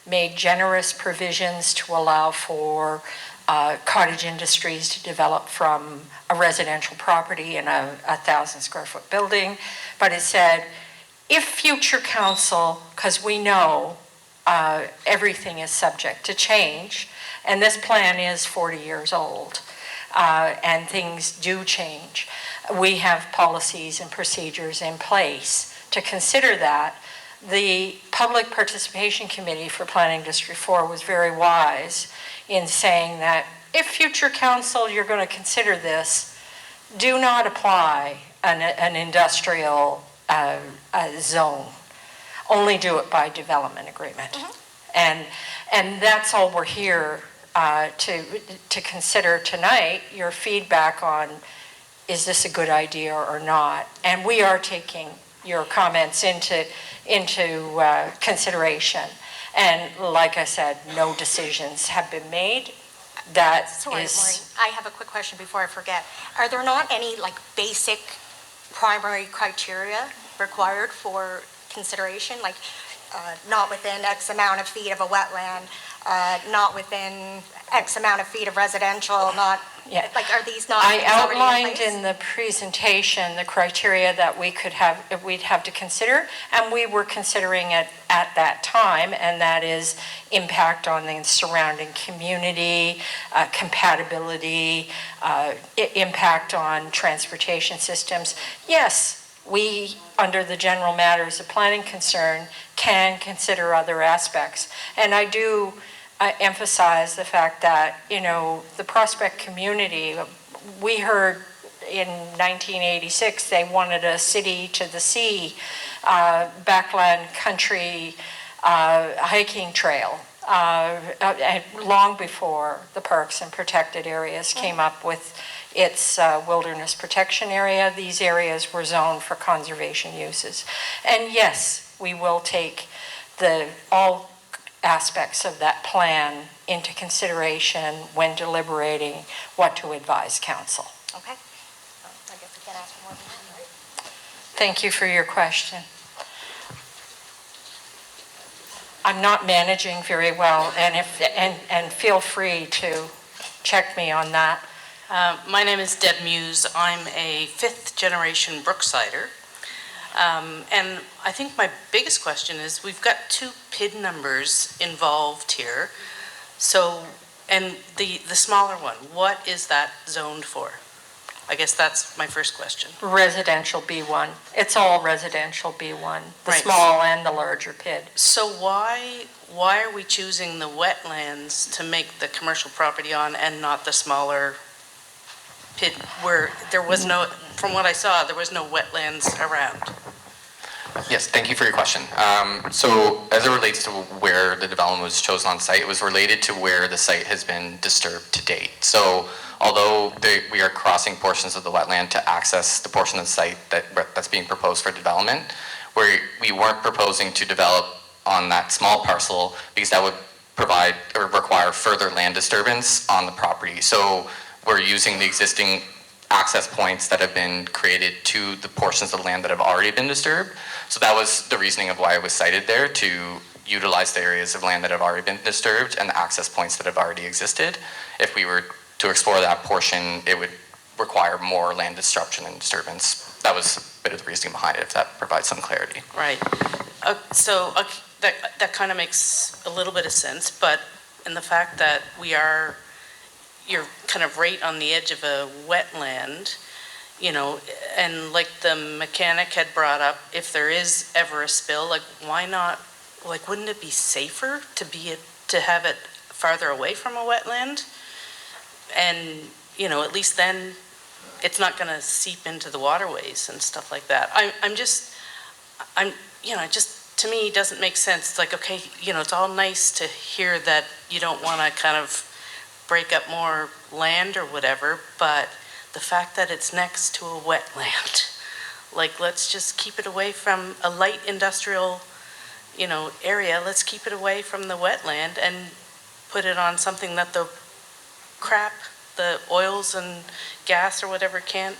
Made generous provisions to allow for cottage industries to develop from a residential property in a 1,000 square foot building. But it said, if future council, because we know everything is subject to change, and this plan is 40 years old, and things do change. We have policies and procedures in place to consider that. The Public Participation Committee for Planning District 4 was very wise in saying that if future council, you're going to consider this, do not apply an industrial zone. Only do it by development agreement. Mm-hmm. And that's all we're here to consider tonight, your feedback on, is this a good idea or not? And we are taking your comments into consideration. And like I said, no decisions have been made. Sorry, Maureen, I have a quick question before I forget. Are there not any basic primary criteria required for consideration? Not within X amount of feet of a wetland, not within X amount of feet of residential, not, are these not I things already outlined place? in the presentation the criteria that we'd have to consider, and we were considering it at that time, and that is impact on the surrounding community, compatibility, impact on transportation systems. Yes, we, under the general matters of planning concern, can consider other aspects. And I do emphasize the fact that, the Prospect community, we heard in 1986 they wanted a city to the sea, backland country hiking trail, long before the parks and protected areas came up with its wilderness protection area. These areas were zoned for conservation uses. And yes, we will take all aspects of that plan into consideration when deliberating what to advise council. Okay. I guess I can't ask for more than that, right? Thank you for your question. I'm not managing very well, and feel free to check me on that. My name is Deb Muse. I'm a fifth-generation Brooksider. And I think my biggest question is, we've got 2 PID numbers involved here. So, and the smaller one, what is that zoned for? I guess that's my first question. Residential B1. It's all residential B1, the Right. small and the larger PID. So why are we choosing the wetlands to make the commercial property on and not the smaller PID where there was no, from what I saw, there was no wetlands around? Yes, thank you for your question. So as it relates to where the development was chosen on site, it was related to where the site has been disturbed to date. So although we are crossing portions of the wetland to access the portion of the site that's being proposed for development, we weren't proposing to develop on that small parcel because that would provide or require further land disturbance on the property. So we're using the existing access points that have been created to the portions of the land that have already been disturbed. So that was the reasoning of why it was cited there, to utilize the areas of land that have already been disturbed and the access points that have already existed. If we were to explore that portion, it would require more land disruption and disturbance. That was a bit of the reasoning behind it, if that provides some clarity. Right. So that kind of makes a little bit of sense, but in the fact that you're kind of right on the edge of a wetland, and like the mechanic had brought up, if there is ever a spill, like why not, like wouldn't it be safer to have it farther away from a wetland? And, at least then it's not going to seep into the waterways and stuff like that. To me, it doesn't make sense. It's like, okay, it's all nice to hear that you don't want to kind of break up more land or whatever, but the fact that it's next to a wetland, like, let's just keep it away from a light industrial, area. Let's keep it away from the wetland and put it on something that the oils and gas or whatever can't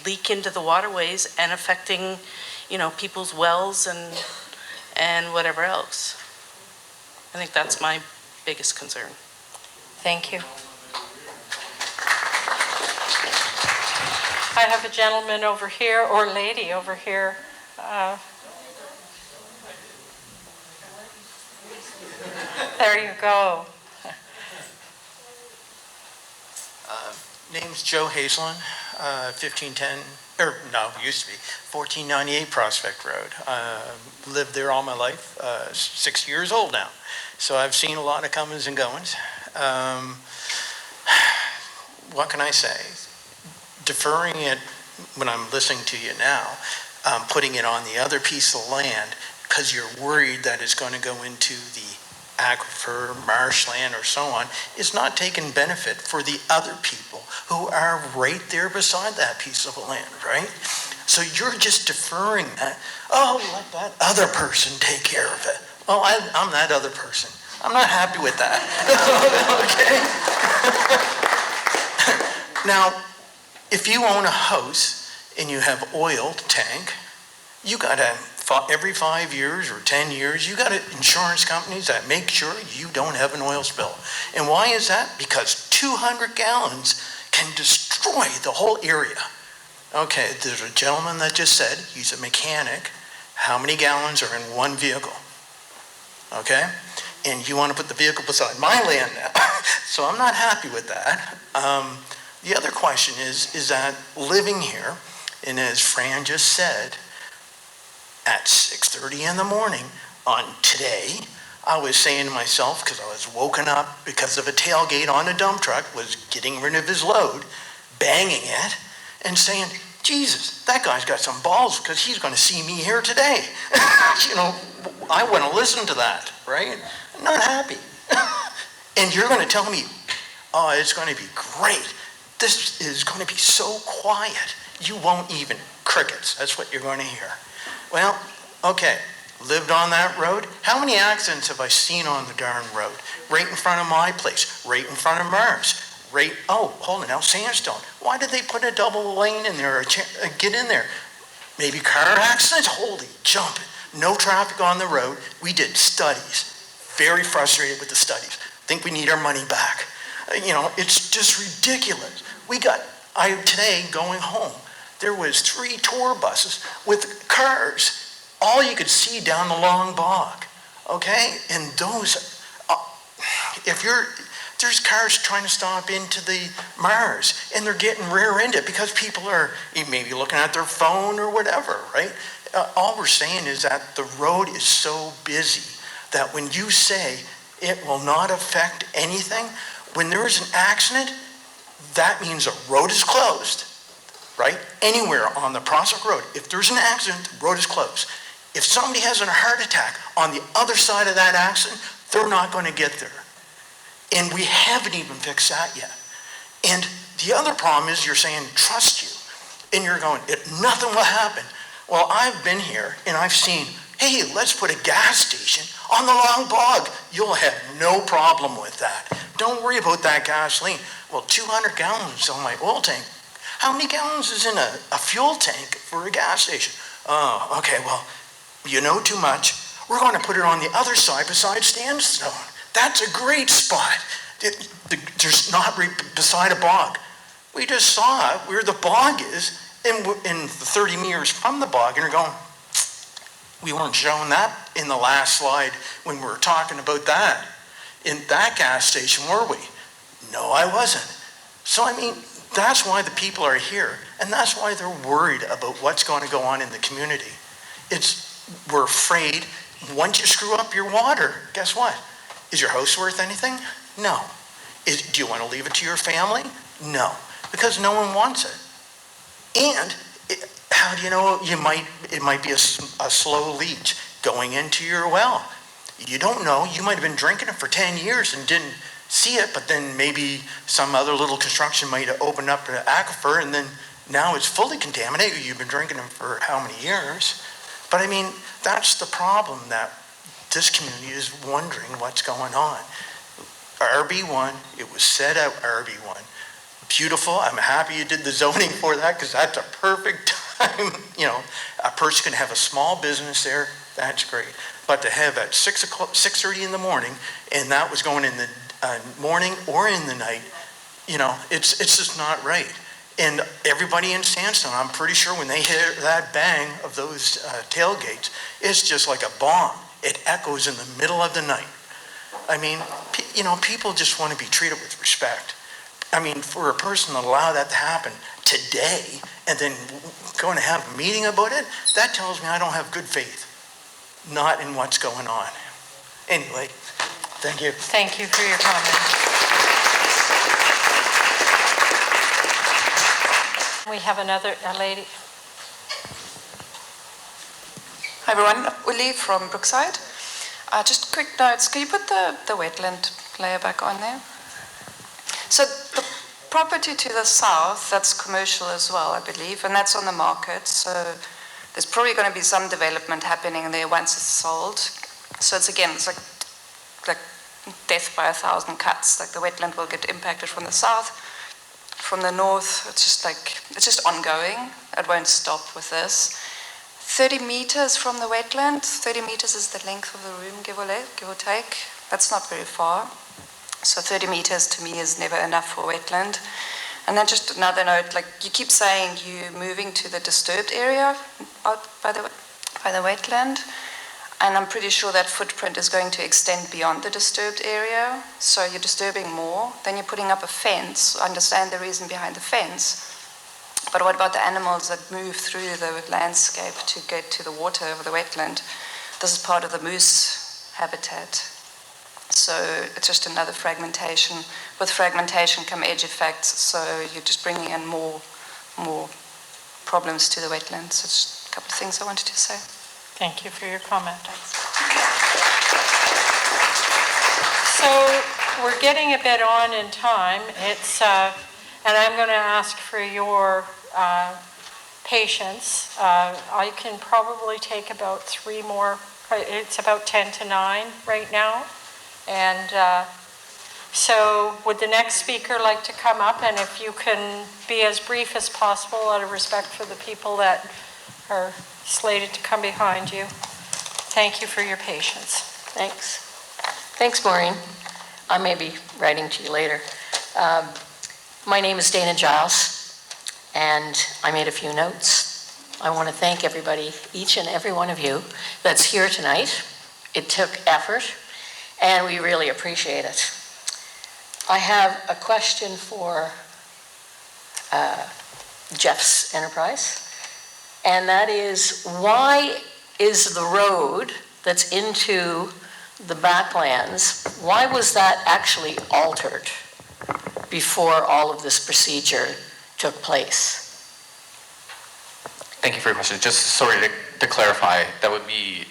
leak into the waterways and affecting, people's wells and whatever else. I think that's my biggest concern. Thank you. I have a gentleman over here, or lady over here. There you go. Name's Joe Hazelin, 1510, used to be 1498 Prospect Road. Lived there all my life, 6 years old now. So I've seen a lot of comings and goings. What can I say? Deferring it, when I'm listening to you now, putting it on the other piece of land because you're worried that it's going to go into the aquifer, marshland, or so on, is not taking benefit for the other people who are right there beside that piece of land, right? So you're just deferring that. Oh, let that other person take care of it. Oh, I'm that other person. I'm not happy with that. Okay? Now, if you own a house and you have oil tank, you got to, every 5 years or 10 years, you got insurance companies that make sure you don't have an oil spill. And why is that? Because 200 gallons can destroy the whole area. Okay, there's a gentleman that just said he's a mechanic. How many gallons are in one vehicle? Okay? And you want to put the vehicle beside my land now. So I'm not happy with that. The other question is that living here, And as Fran just said, at 6:30 in the morning on today, I was saying to myself, because I was woken up because of a tailgate on a dump truck, was getting rid of his load, banging it, and saying, Jesus, that guy's got some balls because he's going to see me here today. You know, I want to listen to that, right? I'm not happy. And you're going to tell me, oh, it's going to be great. This is going to be so quiet. You won't even crickets. That's what you're going to hear. Well, okay, lived on that road. How many accidents have I seen on the darn road? Right in front of my place, right in front of Mars, right, oh, hold it now, Sandstone. Why did they put a double lane in there, get in there? Maybe car accidents? Holy jumping. No traffic on the road. We did studies. Very frustrated with the studies. Think we need our money back. You know, it's just ridiculous. Today going home, there was 3 tour buses with cars. All you could see down the long bog, okay? And those, there's cars trying to stop into the Mars, and they're getting rear-ended because people are maybe looking at their phone or whatever, right? All we're saying is that the road is so busy that when you say it will not affect anything, when there is an accident, that means a road is closed, right? Anywhere on the Prospect Road, if there's an accident, the road is closed. If somebody has a heart attack on the other side of that accident, they're not going to get there. And we haven't even fixed that yet. And the other problem is you're saying, trust you. And you're going, nothing will happen. Well, I've been here and I've seen, hey, let's put a gas station on the long bog. You'll have no problem with that. Don't worry about that gasoline. Well, 200 gallons on my oil tank. How many gallons is in a fuel tank for a gas station? Oh, okay, well, you know too much. We're going to put it on the other side beside Sandstone. That's a great spot. There's not beside a bog. We just saw where the bog is in the 30 meters from the bog, and you're going, we weren't showing that in the last slide when we were talking about that. In that gas station, were we? No, I wasn't. So, I mean, that's why the people are here, and that's why they're worried about what's going to go on in the community. We're afraid once you screw up your water, guess what? Is your house worth anything? No. Do you want to leave it to your family? No, because no one wants it. And how do you know it might be a slow leach going into your well? You don't know. You might have been drinking it for 10 years and didn't see it, but then maybe some other little construction might have opened up an aquifer, and then now it's fully contaminated. You've been drinking them for how many years? But I mean, that's the problem, that this community is wondering what's going on. RB1, it was set out RB1. Beautiful. I'm happy you did the zoning for that, because that's a perfect time. You know, a person can have a small business there. That's great. But to have at 6:30 in the morning, and that was going in the morning or in the night, you know, it's just not right. And everybody in Sandstone, I'm pretty sure when they hear that bang of those tailgates, it's just like a bomb. It echoes in the middle of the night. I mean, you know, people just want to be treated with respect. I mean, for a person to allow that to happen today and then going to have a meeting about it, that tells me I don't have good faith, not in what's going on. Anyway, thank you. Thank you for your comment. We have a lady. Hi everyone, Uli from Brookside. Just quick notes, can you put the wetland layer back on there? So the property to the south, that's commercial as well, I believe, and that's on the market. So there's probably going to be some development happening there once it's sold. So it's like death by 1,000 cuts. Like the wetland will get impacted from the south. From the north, it's just ongoing. It won't stop with this. 30 meters from the wetland, 30 meters is the length of the room, give or take. That's not very far. So 30 meters to me is never enough for wetland. And then just another note, like you keep saying you're moving to the disturbed area out by the wetland. And I'm pretty sure that footprint is going to extend beyond the disturbed area. So you're disturbing more. Then you're putting up a fence. I understand the reason behind the fence. But what about the animals that move through the landscape to get to the water over the wetland? This is part of the moose habitat. So it's just another fragmentation. With fragmentation come edge effects, so you're just bringing in more problems to the wetlands. It's a couple of things I wanted to say. Thank you for your comment. So we're getting a bit on in time. And I'm going to ask for your patience. I can probably take about 3 more. It's about 10 to 9 right now. And so would the next speaker like to come up? And if you can be as brief as possible out of respect for the people that are slated to come behind you. Thank you for your patience. Thanks. Thanks, Maureen. I may be writing to you later. My name is Dana Giles, and I made a few notes. I want to thank everybody, each and every one of you that's here tonight. It took effort, and we really appreciate it. I have a question for Jeff's enterprise, and that is, why is the road that's into the backlands, why was that actually altered before all of this procedure took place? Thank you for your question. Just sorry to clarify, that would be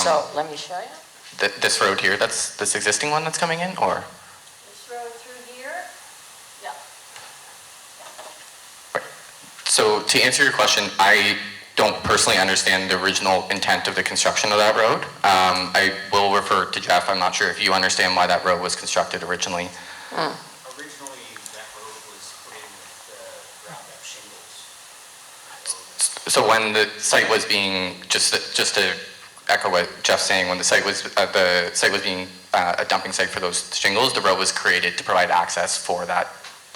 So let me show you. this road here, that's this existing one that's coming in, or? This road through here? Yeah. So to answer your question, I don't personally understand the original intent of the construction of that road. I will refer to Jeff. I'm not sure if you understand why that road was constructed originally. Originally, that road was put in with ground-up shingles. So when the site was being, just to echo what Jeff's saying, when the site was being a dumping site for those shingles, the road was created to provide access for that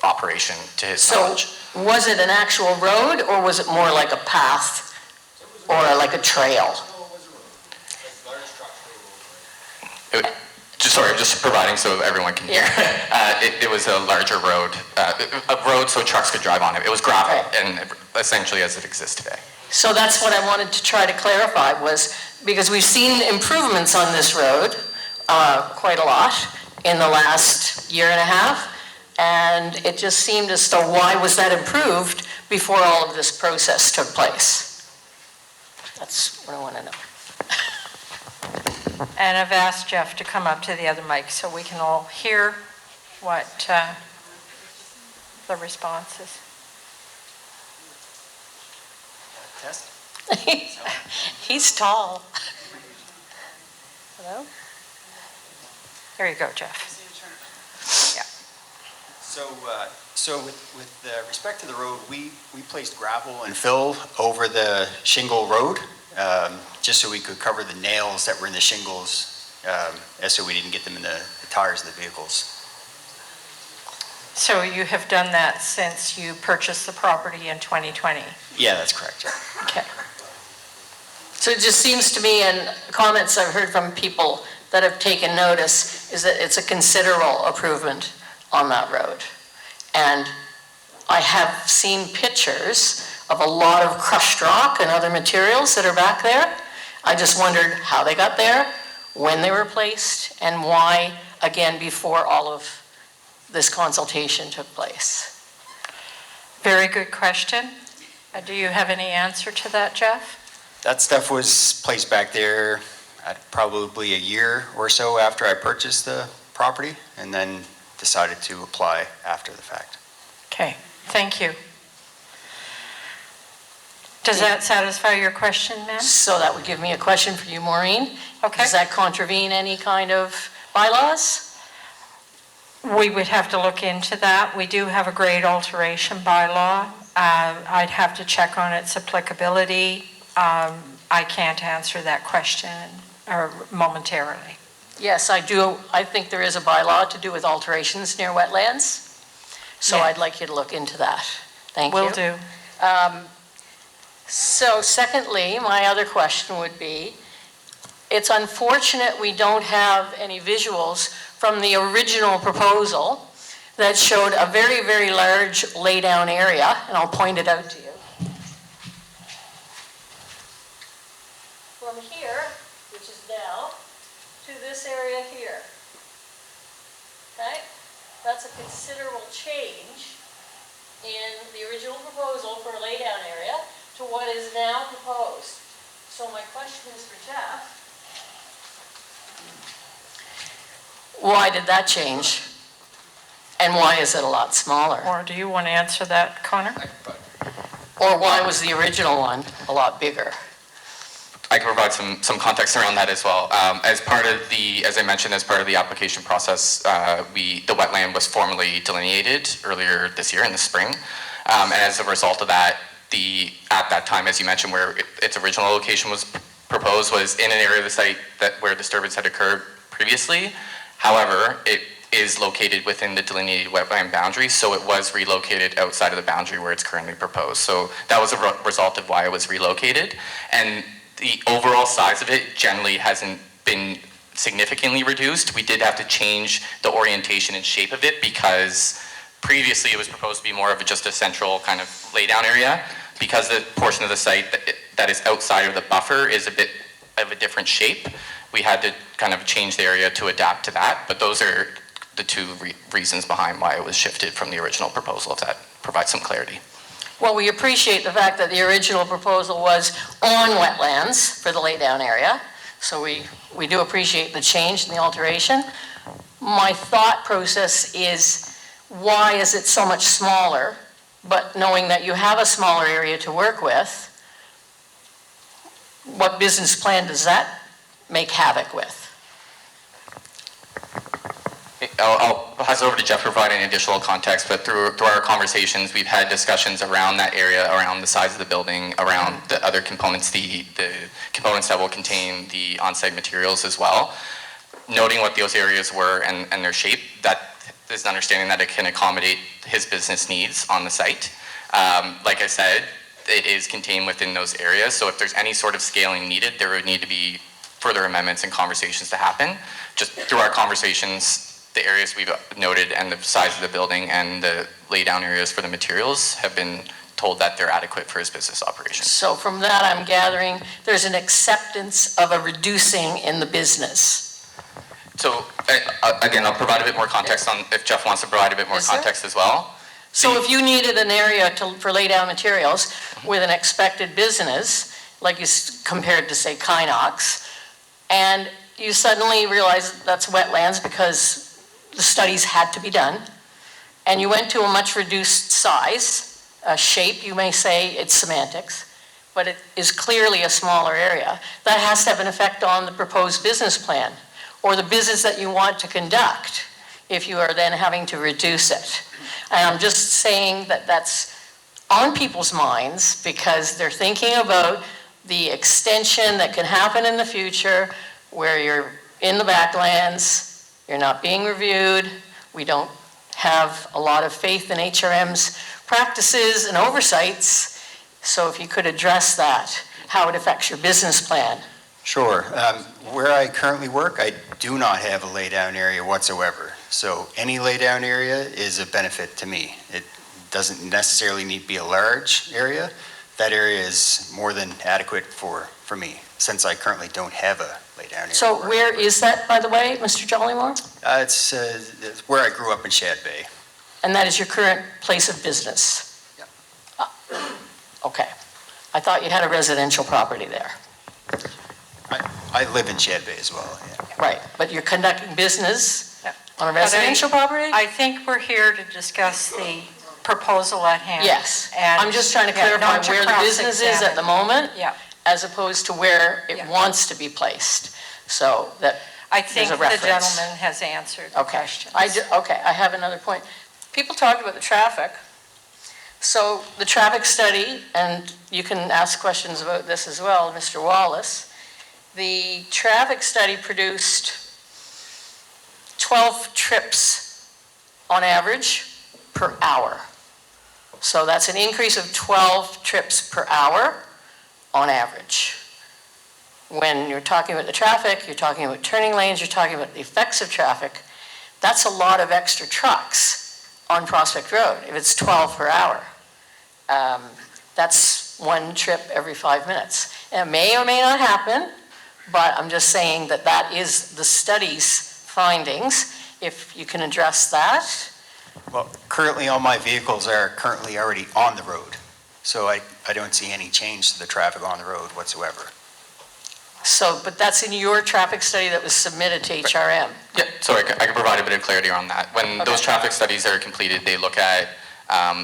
operation to his knowledge. So was it an actual road, or was it more like a path or like a trail? Just providing so everyone can hear. It was a larger road, so trucks could drive on it. It was gravel, and essentially as it exists today. So that's what I wanted to try to clarify, was because we've seen improvements on this road quite a lot in the last year and a half, and it just seemed as though, why was that improved before all of this process took place? That's what I want to know. And I've asked Jeff to come up to the other mic so we can all hear what the response is. Test? He's tall. Hello? There you go, Jeff. Yeah. So with respect to the road, we placed gravel and fill over the shingle road, just so we could cover the nails that were in the shingles, so we didn't get them in the tires of the vehicles. So you have done that since you purchased the property in 2020? Yeah, that's correct. Okay. So it just seems to me, and comments I've heard from people that have taken notice, is that it's a considerable improvement on that road. And I have seen pictures of a lot of crushed rock and other materials that are back there. I just wondered how they got there, when they were placed, and why, again, before all of this consultation took place. Very good question. Do you have any answer to that, Jeff? That stuff was placed back there probably a year or so after I purchased the property, and then decided to apply after the fact. Okay, thank you. Does that satisfy your question, ma'am? So that would give me a question for you, Maureen. Okay. Does that contravene any kind of bylaws? We would have to look into that. We do have a grade alteration bylaw. I'd have to check on its applicability. I can't answer that question momentarily. Yes, I do. I think there is a bylaw to do with alterations near wetlands. So Yeah. I'd like you to look into that. Thank you. Will do. So secondly, my other question would be, it's unfortunate we don't have any visuals from the original proposal that showed a very, very large laydown area, and I'll point it out to you. this area here. Okay? That's a considerable change in the original proposal for a laydown area to what is now proposed. So my question is for Jeff. Why did that change? And why is it a lot smaller? Or do you want to answer that, Connor? Or why was the original one a lot bigger? I can provide some context around that as well. As part of the, as I mentioned, as part of the application process, the wetland was formally delineated earlier this year in the spring. And as a result of that, at that time, as you mentioned, where its original location was proposed was in an area of the site where disturbance had occurred previously. However, it is located within the delineated wetland boundary, so it was relocated outside of the boundary where it's currently proposed. So that was a result of why it was relocated. And the overall size of it generally hasn't been significantly reduced. We did have to change the orientation and shape of it because previously it was proposed to be more of just a central kind of laydown area. Because the portion of the site that is outside of the buffer is a bit of a different shape, we had to kind of change the area to adapt to that. But those are the two reasons behind why it was shifted from the original proposal, if that provides some clarity. Well, we appreciate the fact that the original proposal was on wetlands for the laydown area. So we do appreciate the change and the alteration. My thought process is, why is it so much smaller? But knowing that you have a smaller area to work with, what business plan does that make havoc with? I'll pass it over to Jeff to provide any additional context, but through our conversations, we've had discussions around that area, around the size of the building, around the other components, the components that will contain the on-site materials as well. Noting what those areas were and their shape, that is an understanding that it can accommodate his business needs on the site. Like I said, it is contained within those areas, so if there's any sort of scaling needed, there would need to be further amendments and conversations to happen. Just through our conversations, the areas we've noted and the size of the building and the laydown areas for the materials have been told that they're adequate for his business operations. So from that, I'm gathering there's an acceptance of a reducing in the business. So again, I'll provide a bit more context on if Jeff wants to provide a bit more context as well. So if you needed an area for laydown materials with an expected business, like you compared to say Kinox, and you suddenly realize that's wetlands because the studies had to be done, and you went to a much reduced size, shape, you may say it's semantics, but it is clearly a smaller area. That has to have an effect on the proposed business plan or the business that you want to conduct if you are then having to reduce it. And I'm just saying that that's on people's minds because they're thinking about the extension that can happen in the future where you're in the backlands, you're not being reviewed, we don't have a lot of faith in HRM's practices and oversights. So if you could address that, how it affects your business plan. Sure. Where I currently work, I do not have a laydown area whatsoever. So any laydown area is a benefit to me. It doesn't necessarily need to be a large area. That area is more than adequate for me, since I currently don't have a laydown area. So where is that, by the way, Mr. Jollymore? It's where I grew up in Shad Bay. And that is your current place of business? Yeah. Okay. I thought you had a residential property there. I live in Shad Bay as well, yeah. Right, but you're conducting business on a residential property? I think we're here to discuss the proposal at hand. Yes. And I'm just trying to clarify not to where the business is at the moment, Yeah. as opposed to where it wants to be placed. So that I think there's a the reference. gentleman has answered the Okay. question. Okay, I have another point. People talked about the traffic. So the traffic study, and you can ask questions about this as well, Mr. Wallace. The traffic study produced 12 trips on average per hour. So that's an increase of 12 trips per hour on average. When you're talking about the traffic, you're talking about turning lanes, you're talking about the effects of traffic, that's a lot of extra trucks on Prospect Road if it's 12 per hour. That's one trip every 5 minutes. And it may or may not happen, but I'm just saying that that is the study's findings, if you can address that. Well, currently all my vehicles are currently already on the road, so I don't see any change to the traffic on the road whatsoever. So, but that's in your traffic study that was submitted to HRM. Yeah, so I can provide a bit of clarity around that. When those traffic studies are completed, they look at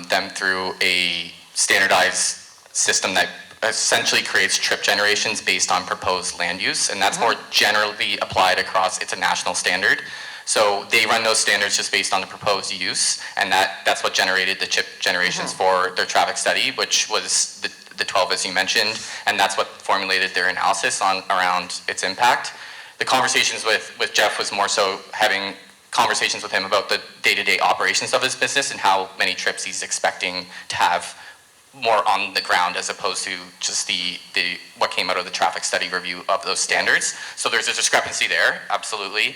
them through a standardized system that essentially creates trip generations based on proposed land use, and that's more generally applied across, it's a national standard. So they run those standards just based on the proposed use, and that's what generated the trip generations for their traffic study, which was the 12 as you mentioned, and that's what formulated their analysis around its impact. The conversations with Jeff was more so having conversations with him about the day-to-day operations of his business and how many trips he's expecting to have more on the ground as opposed to just the what came out of the traffic study review of those standards. So there's a discrepancy there, absolutely.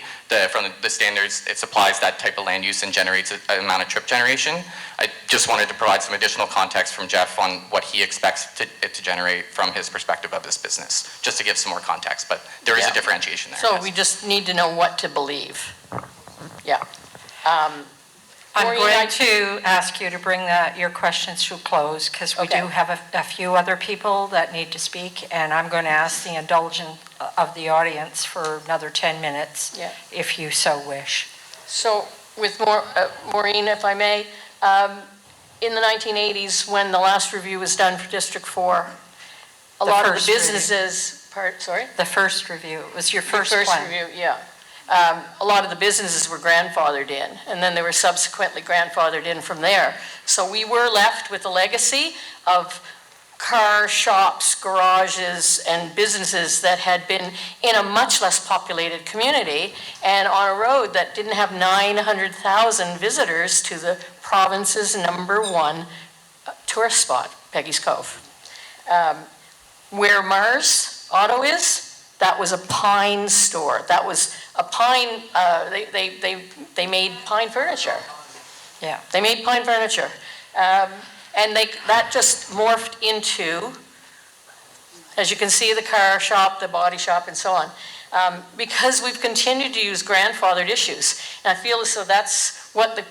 From the standards, it supplies that type of land use and generates an amount of trip generation. I just wanted to provide some additional context from Jeff on what he expects it to generate from his perspective of this business, just to give some more context, but there is a differentiation there. So we just need to know what to believe. Yeah. I'm going to ask you to bring your questions to a close because we do have a few other people that need to speak, and I'm going to ask the indulgence of the audience for another 10 minutes if you so wish. So with Maureen, if I may, in the 1980s when the last review was done for District 4, a lot of the businesses, The first review, it was your first plan. plan. Review, yeah. A lot of the businesses were grandfathered in, and then they were subsequently grandfathered in from there. So we were left with a legacy of car shops, garages, and businesses that had been in a much less populated community and on a road that didn't have 900,000 visitors to the province's #1 tourist spot, Peggy's Cove. Where Mars Auto is, that was a pine store. That was a pine, they made pine furniture. Yeah. They made pine furniture. And that just morphed into, as you can see, the car shop, the body shop, and so on. Because we've continued to use grandfathered issues. And I feel as though that's what the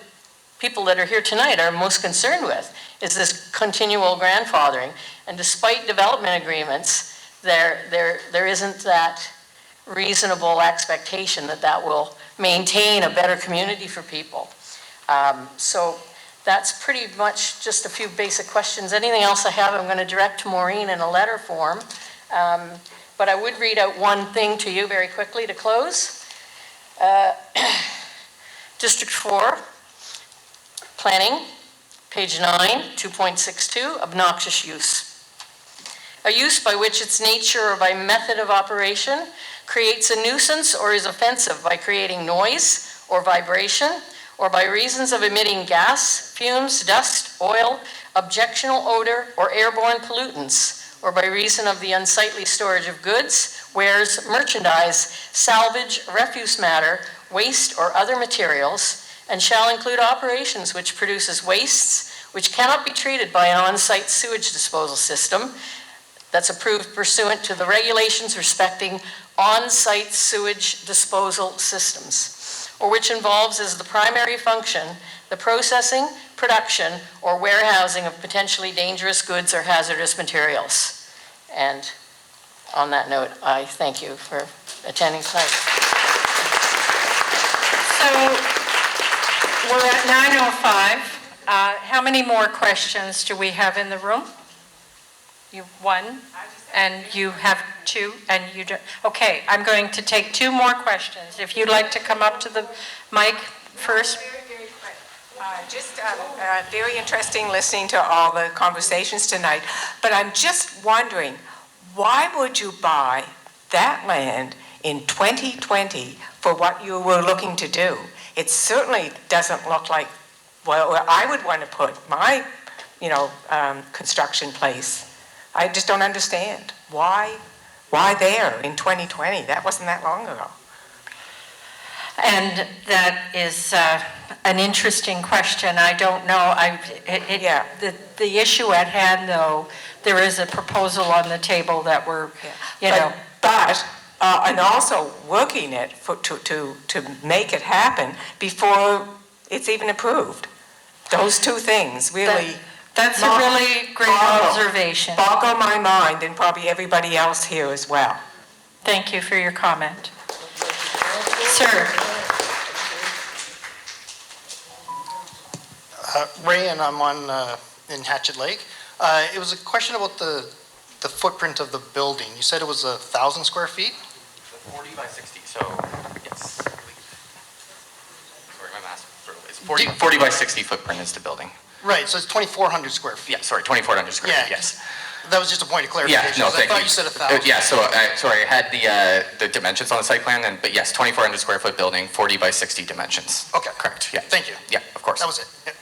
people that are here tonight are most concerned with, is this continual grandfathering. And despite development agreements, there isn't that reasonable expectation that will maintain a better community for people. So that's pretty much just a few basic questions. Anything else I have, I'm going to direct to Maureen in a letter form. But I would read out one thing to you very quickly to close. District 4, planning, page 9, 2.62, obnoxious use. A use by which its nature or by method of operation creates a nuisance or is offensive by creating noise or vibration or by reasons of emitting gas, fumes, dust, oil, objectionable odor, or airborne pollutants, or by reason of the unsightly storage of goods, wares, merchandise, salvage, refuse matter, waste, or other materials, and shall include operations which produces wastes which cannot be treated by an on-site sewage disposal system that's approved pursuant to the regulations respecting on-site sewage disposal systems, or which involves as the primary function the processing, production, or warehousing of potentially dangerous goods or hazardous materials. And on that note, I thank you for attending tonight. So we're at 9:05. How many more questions do we have in the room? You one, and you have two, and you don't. Okay, I'm going to take two more questions. If you'd like to come up to the mic first. Just very interesting listening to all the conversations tonight, but I'm just wondering, why would you buy that land in 2020 for what you were looking to do? It certainly doesn't look like, well, where I would want to put my, construction place. I just don't understand. Why there in 2020? That wasn't that long ago. And that is an interesting question. I don't know. The issue at hand, though, there is a proposal on the table that we're, But and also working it to make it happen before it's even approved. Those two things really. That's a really great observation. Boggle my mind and probably everybody else here as well. Thank you for your comment. Sir. Ray, and I'm in Hatchet Lake. It was a question about the footprint of the building. You said it was 1,000 square feet? 40 by 60, so yes. Sorry, my math is 40 by 60 footprint is the building. Right, so it's 2,400 square feet. Yeah, sorry, 2,400 square feet, yes. That was just a point of clarification. Yeah, no, thank you. I thought you said 1,000. Yeah, so, sorry, I had the dimensions on the site plan, but yes, 2,400 square foot building, 40 by 60 dimensions. Okay. Correct, yeah. Thank you. Yeah, of course. That was it. Yeah.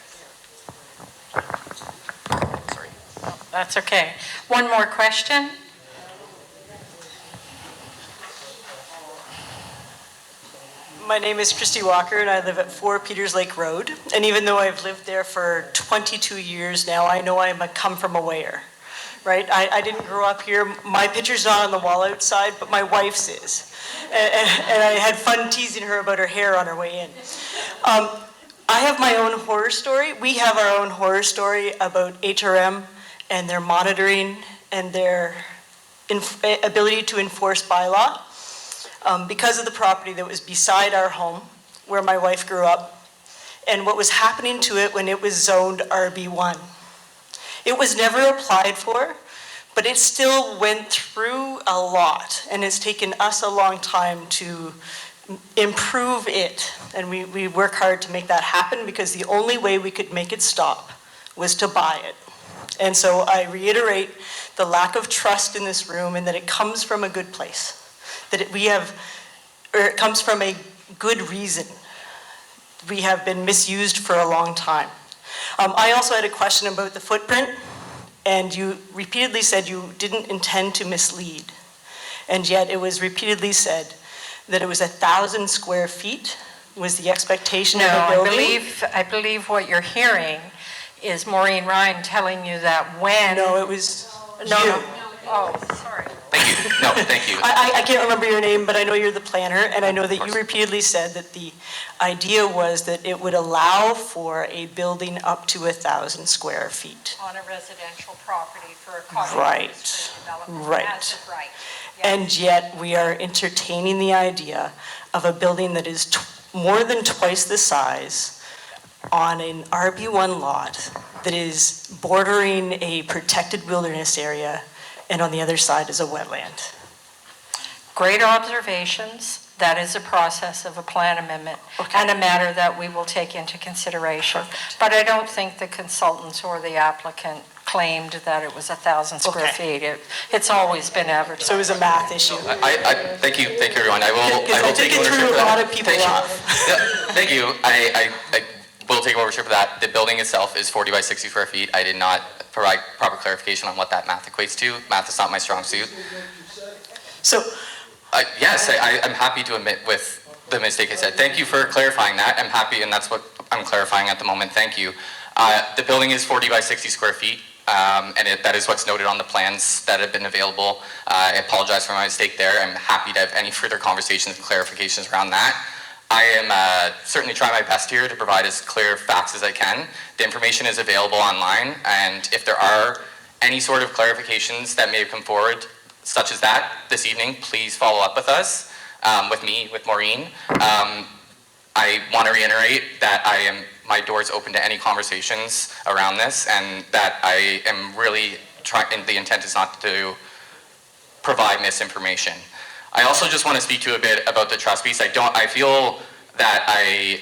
Sorry. That's okay. One more question. My name is Christy Walker, and I live at 4 Peters Lake Road. And even though I've lived there for 22 years now, I know I'm a come-from-awayer, right? I didn't grow up here. My picture's not on the wall outside, but my wife's is. And I had fun teasing her about her hair on her way in. I have my own horror story. We have our own horror story about HRM and their monitoring and their ability to enforce bylaw. Because of the property that was beside our home, where my wife grew up, and what was happening to it when it was zoned RB1. It was never applied for, but it still went through a lot, and it's taken us a long time to improve it, and we work hard to make that happen, because the only way we could make it stop was to buy it. And so I reiterate the lack of trust in this room, and that it comes from a good place. That it comes from a good reason. We have been misused for a long time. I also had a question about the footprint, and you repeatedly said you didn't intend to mislead. And yet it was repeatedly said that it was 1,000 square feet was the expectation of the building. I believe what you're hearing is Maureen Ryan telling you that when... No, it was you. Oh, sorry. Thank you. No, thank you. I can't remember your name, but I know you're the planner, and I know that you repeatedly said that the idea was that it would allow for a building up to 1,000 square feet. On a residential property for a cottage Right, development. right. As of right. And yet we are entertaining the idea of a building that is more than twice the size on an RB1 lot that is bordering a protected wilderness area, and on the other side is a wetland. Great observations. That is a process of a plan amendment and a matter that we will take into consideration. But I don't think the consultants or the applicant claimed that it was 1,000 square feet. It's always been advertised. So it was a math issue. Thank you, everyone. I will take ownership threw of a that. lot of people off. Yeah, thank you. I will take ownership of that. The building itself is 40 by 60 square feet. I did not provide proper clarification on what that math equates to. Math is not my strong suit. So, yes, I'm happy to admit with the mistake I said. Thank you for clarifying that. I'm happy, and that's what I'm clarifying at the moment. Thank you. The building is 40 by 60 square feet, and that is what's noted on the plans that have been available. I apologize for my mistake there. I'm happy to have any further conversations and clarifications around that. I am certainly trying my best here to provide as clear facts as I can. The information is available online, and if there are any sort of clarifications that may have come forward, such as that this evening, please follow up with us, with me, with Maureen. I want to reiterate that my door is open to any conversations around this, and that I am really trying, and the intent is not to provide misinformation. I also just want to speak to a bit about the trust piece. I feel that I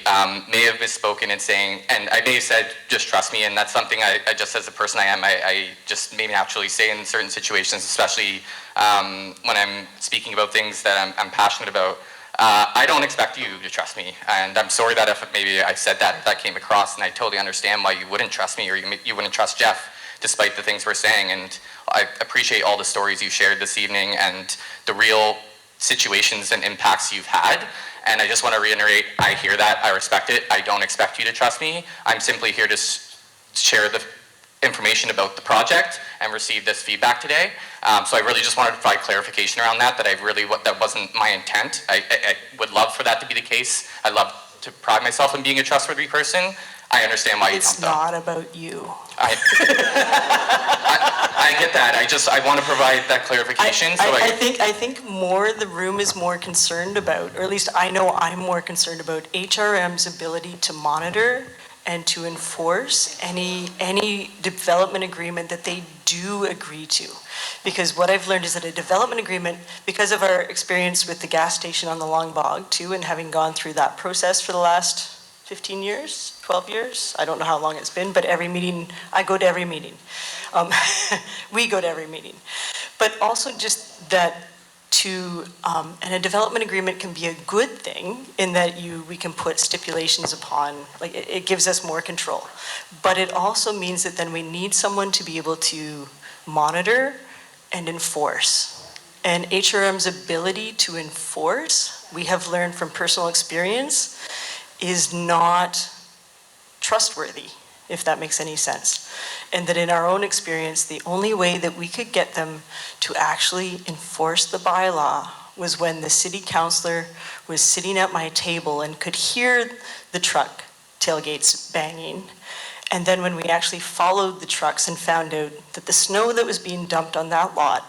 may have misspoken in saying, and I may have said, just trust me, and that's something I just as a person I am, I just may naturally say in certain situations, especially when I'm speaking about things that I'm passionate about. I don't expect you to trust me, and I'm sorry that if maybe I said that came across, and I totally understand why you wouldn't trust me, or you wouldn't trust Jeff, despite the things we're saying, and I appreciate all the stories you shared this evening and the real situations and impacts you've had. And I just want to reiterate, I hear that, I respect it, I don't expect you to trust me. I'm simply here to share the information about the project and received this feedback today. So I really just wanted to provide clarification around that, that wasn't my intent. I would love for that to be the case. I love to pride myself in being a trustworthy person. I understand why you It's don't, though. not about you. I get that. I want to provide that clarification. I think more the room is more concerned about, or at least I know I'm more concerned about HRM's ability to monitor and to enforce any development agreement that they do agree to. Because what I've learned is that a development agreement, because of our experience with the gas station on the Long Bog too, and having gone through that process for the last 15 years, 12 years, I don't know how long it's been, but every meeting, I go to every meeting. We go to every meeting. But also just that and a development agreement can be a good thing in that we can put stipulations upon, like it gives us more control. But it also means that then we need someone to be able to monitor and enforce. And HRM's ability to enforce, we have learned from personal experience, is not trustworthy, if that makes any sense. And that in our own experience, the only way that we could get them to actually enforce the bylaw was when the city councillor was sitting at my table and could hear the truck tailgates banging. And then when we actually followed the trucks and found out that the snow that was being dumped on that lot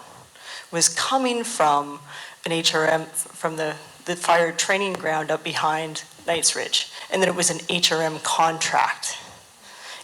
was coming from an HRM, from the fire training ground up behind Knights Ridge, and that it was an HRM contract.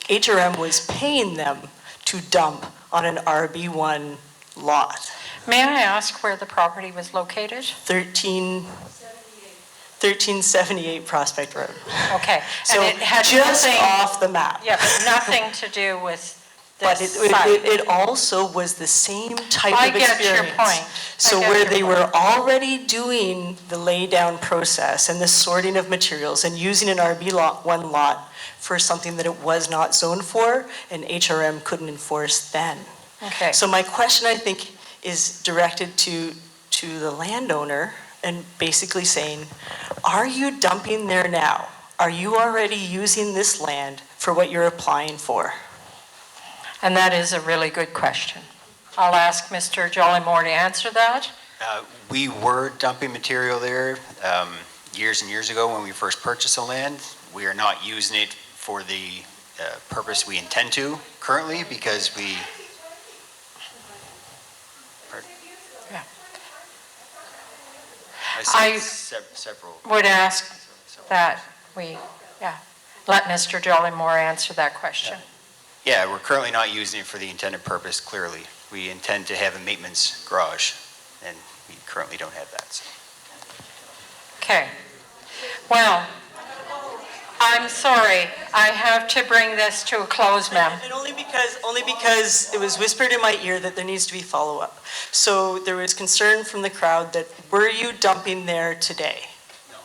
HRM was paying them to dump on an RB1 lot. May I ask where the property was located? 1378 Prospect Road. Okay. So and it had just nothing, off the map. Yeah, but nothing to do with But this site. it also was the same type I of get experience. your point. So I get where your they point. were already doing the laydown process and the sorting of materials and using an RB1 lot for something that it was not zoned for, and HRM couldn't enforce then. Okay. So my question, I think, is directed to the landowner and basically saying, are you dumping there now? Are you already using this land for what you're applying for? And that is a really good question. I'll ask Mr. Jollymore to answer that. We were dumping material there years and years ago when we first purchased the land. We are not using it for the purpose we intend to currently because we... Yeah. I said several. Would ask that we, let Mr. Jollymore answer that question. Yeah, we're currently not using it for the intended purpose, clearly. We intend to have a maintenance garage, and we currently don't have that. So. Okay. Well, I'm sorry. I have to bring this to a close, ma'am. And only because it was whispered in my ear that there needs to be follow-up. So there was concern from the crowd that, were you dumping there today? No.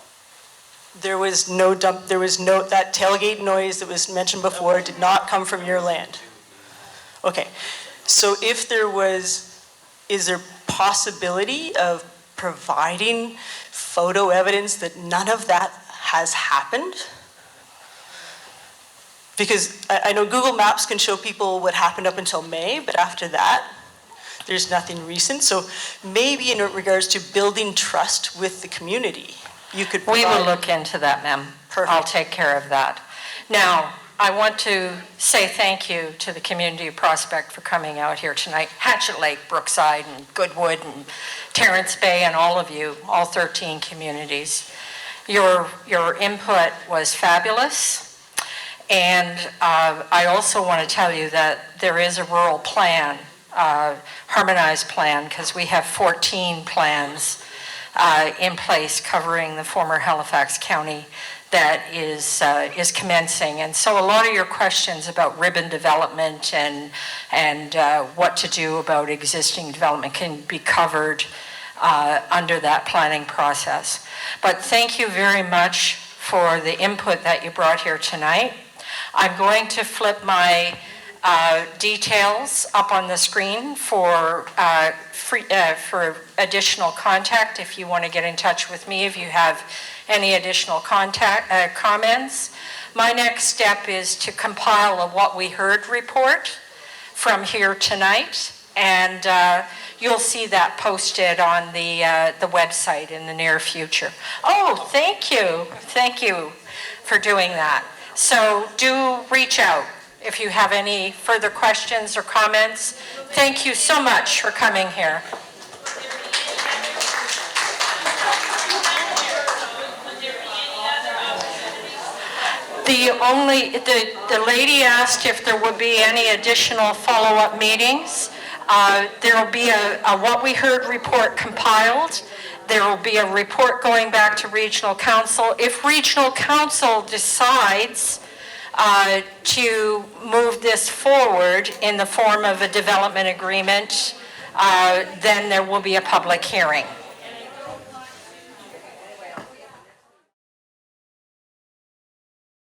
There was no dump, that tailgate noise that was mentioned before did not come from your land. Okay. So if there was, is there possibility of providing photo evidence that none of that has happened? Because I know Google Maps can show people what happened up until May, but after that, there's nothing recent. So maybe in regards to building trust with the community, you could provide... We will look into that, ma'am. Perfect. I'll take care of that. Now, I want to say thank you to the community of Prospect for coming out here tonight. Hatchet Lake, Brookside, and Goodwood, and Terrence Bay, and all of you, all 13 communities. Your input was fabulous. And I also want to tell you that there is a rural plan, harmonized plan, because we have 14 plans in place covering the former Halifax County that is commencing. And so a lot of your questions about ribbon development and what to do about existing development can be covered under that planning process. But thank you very much for the input that you brought here tonight. I'm going to flip my details up on the screen for additional contact if you want to get in touch with me if you have any additional comments. My next step is to compile a what we heard report from here tonight, and you'll see that posted on the website in the near future. Oh, thank you for doing that. So do reach out if you have any further questions or comments. Thank you so much for coming here. The lady asked if there would be any additional follow-up meetings. There will be a what we heard report compiled. There will be a report going back to Regional Council. If Regional Council decides to move this forward in the form of a development agreement, then there will be a public hearing.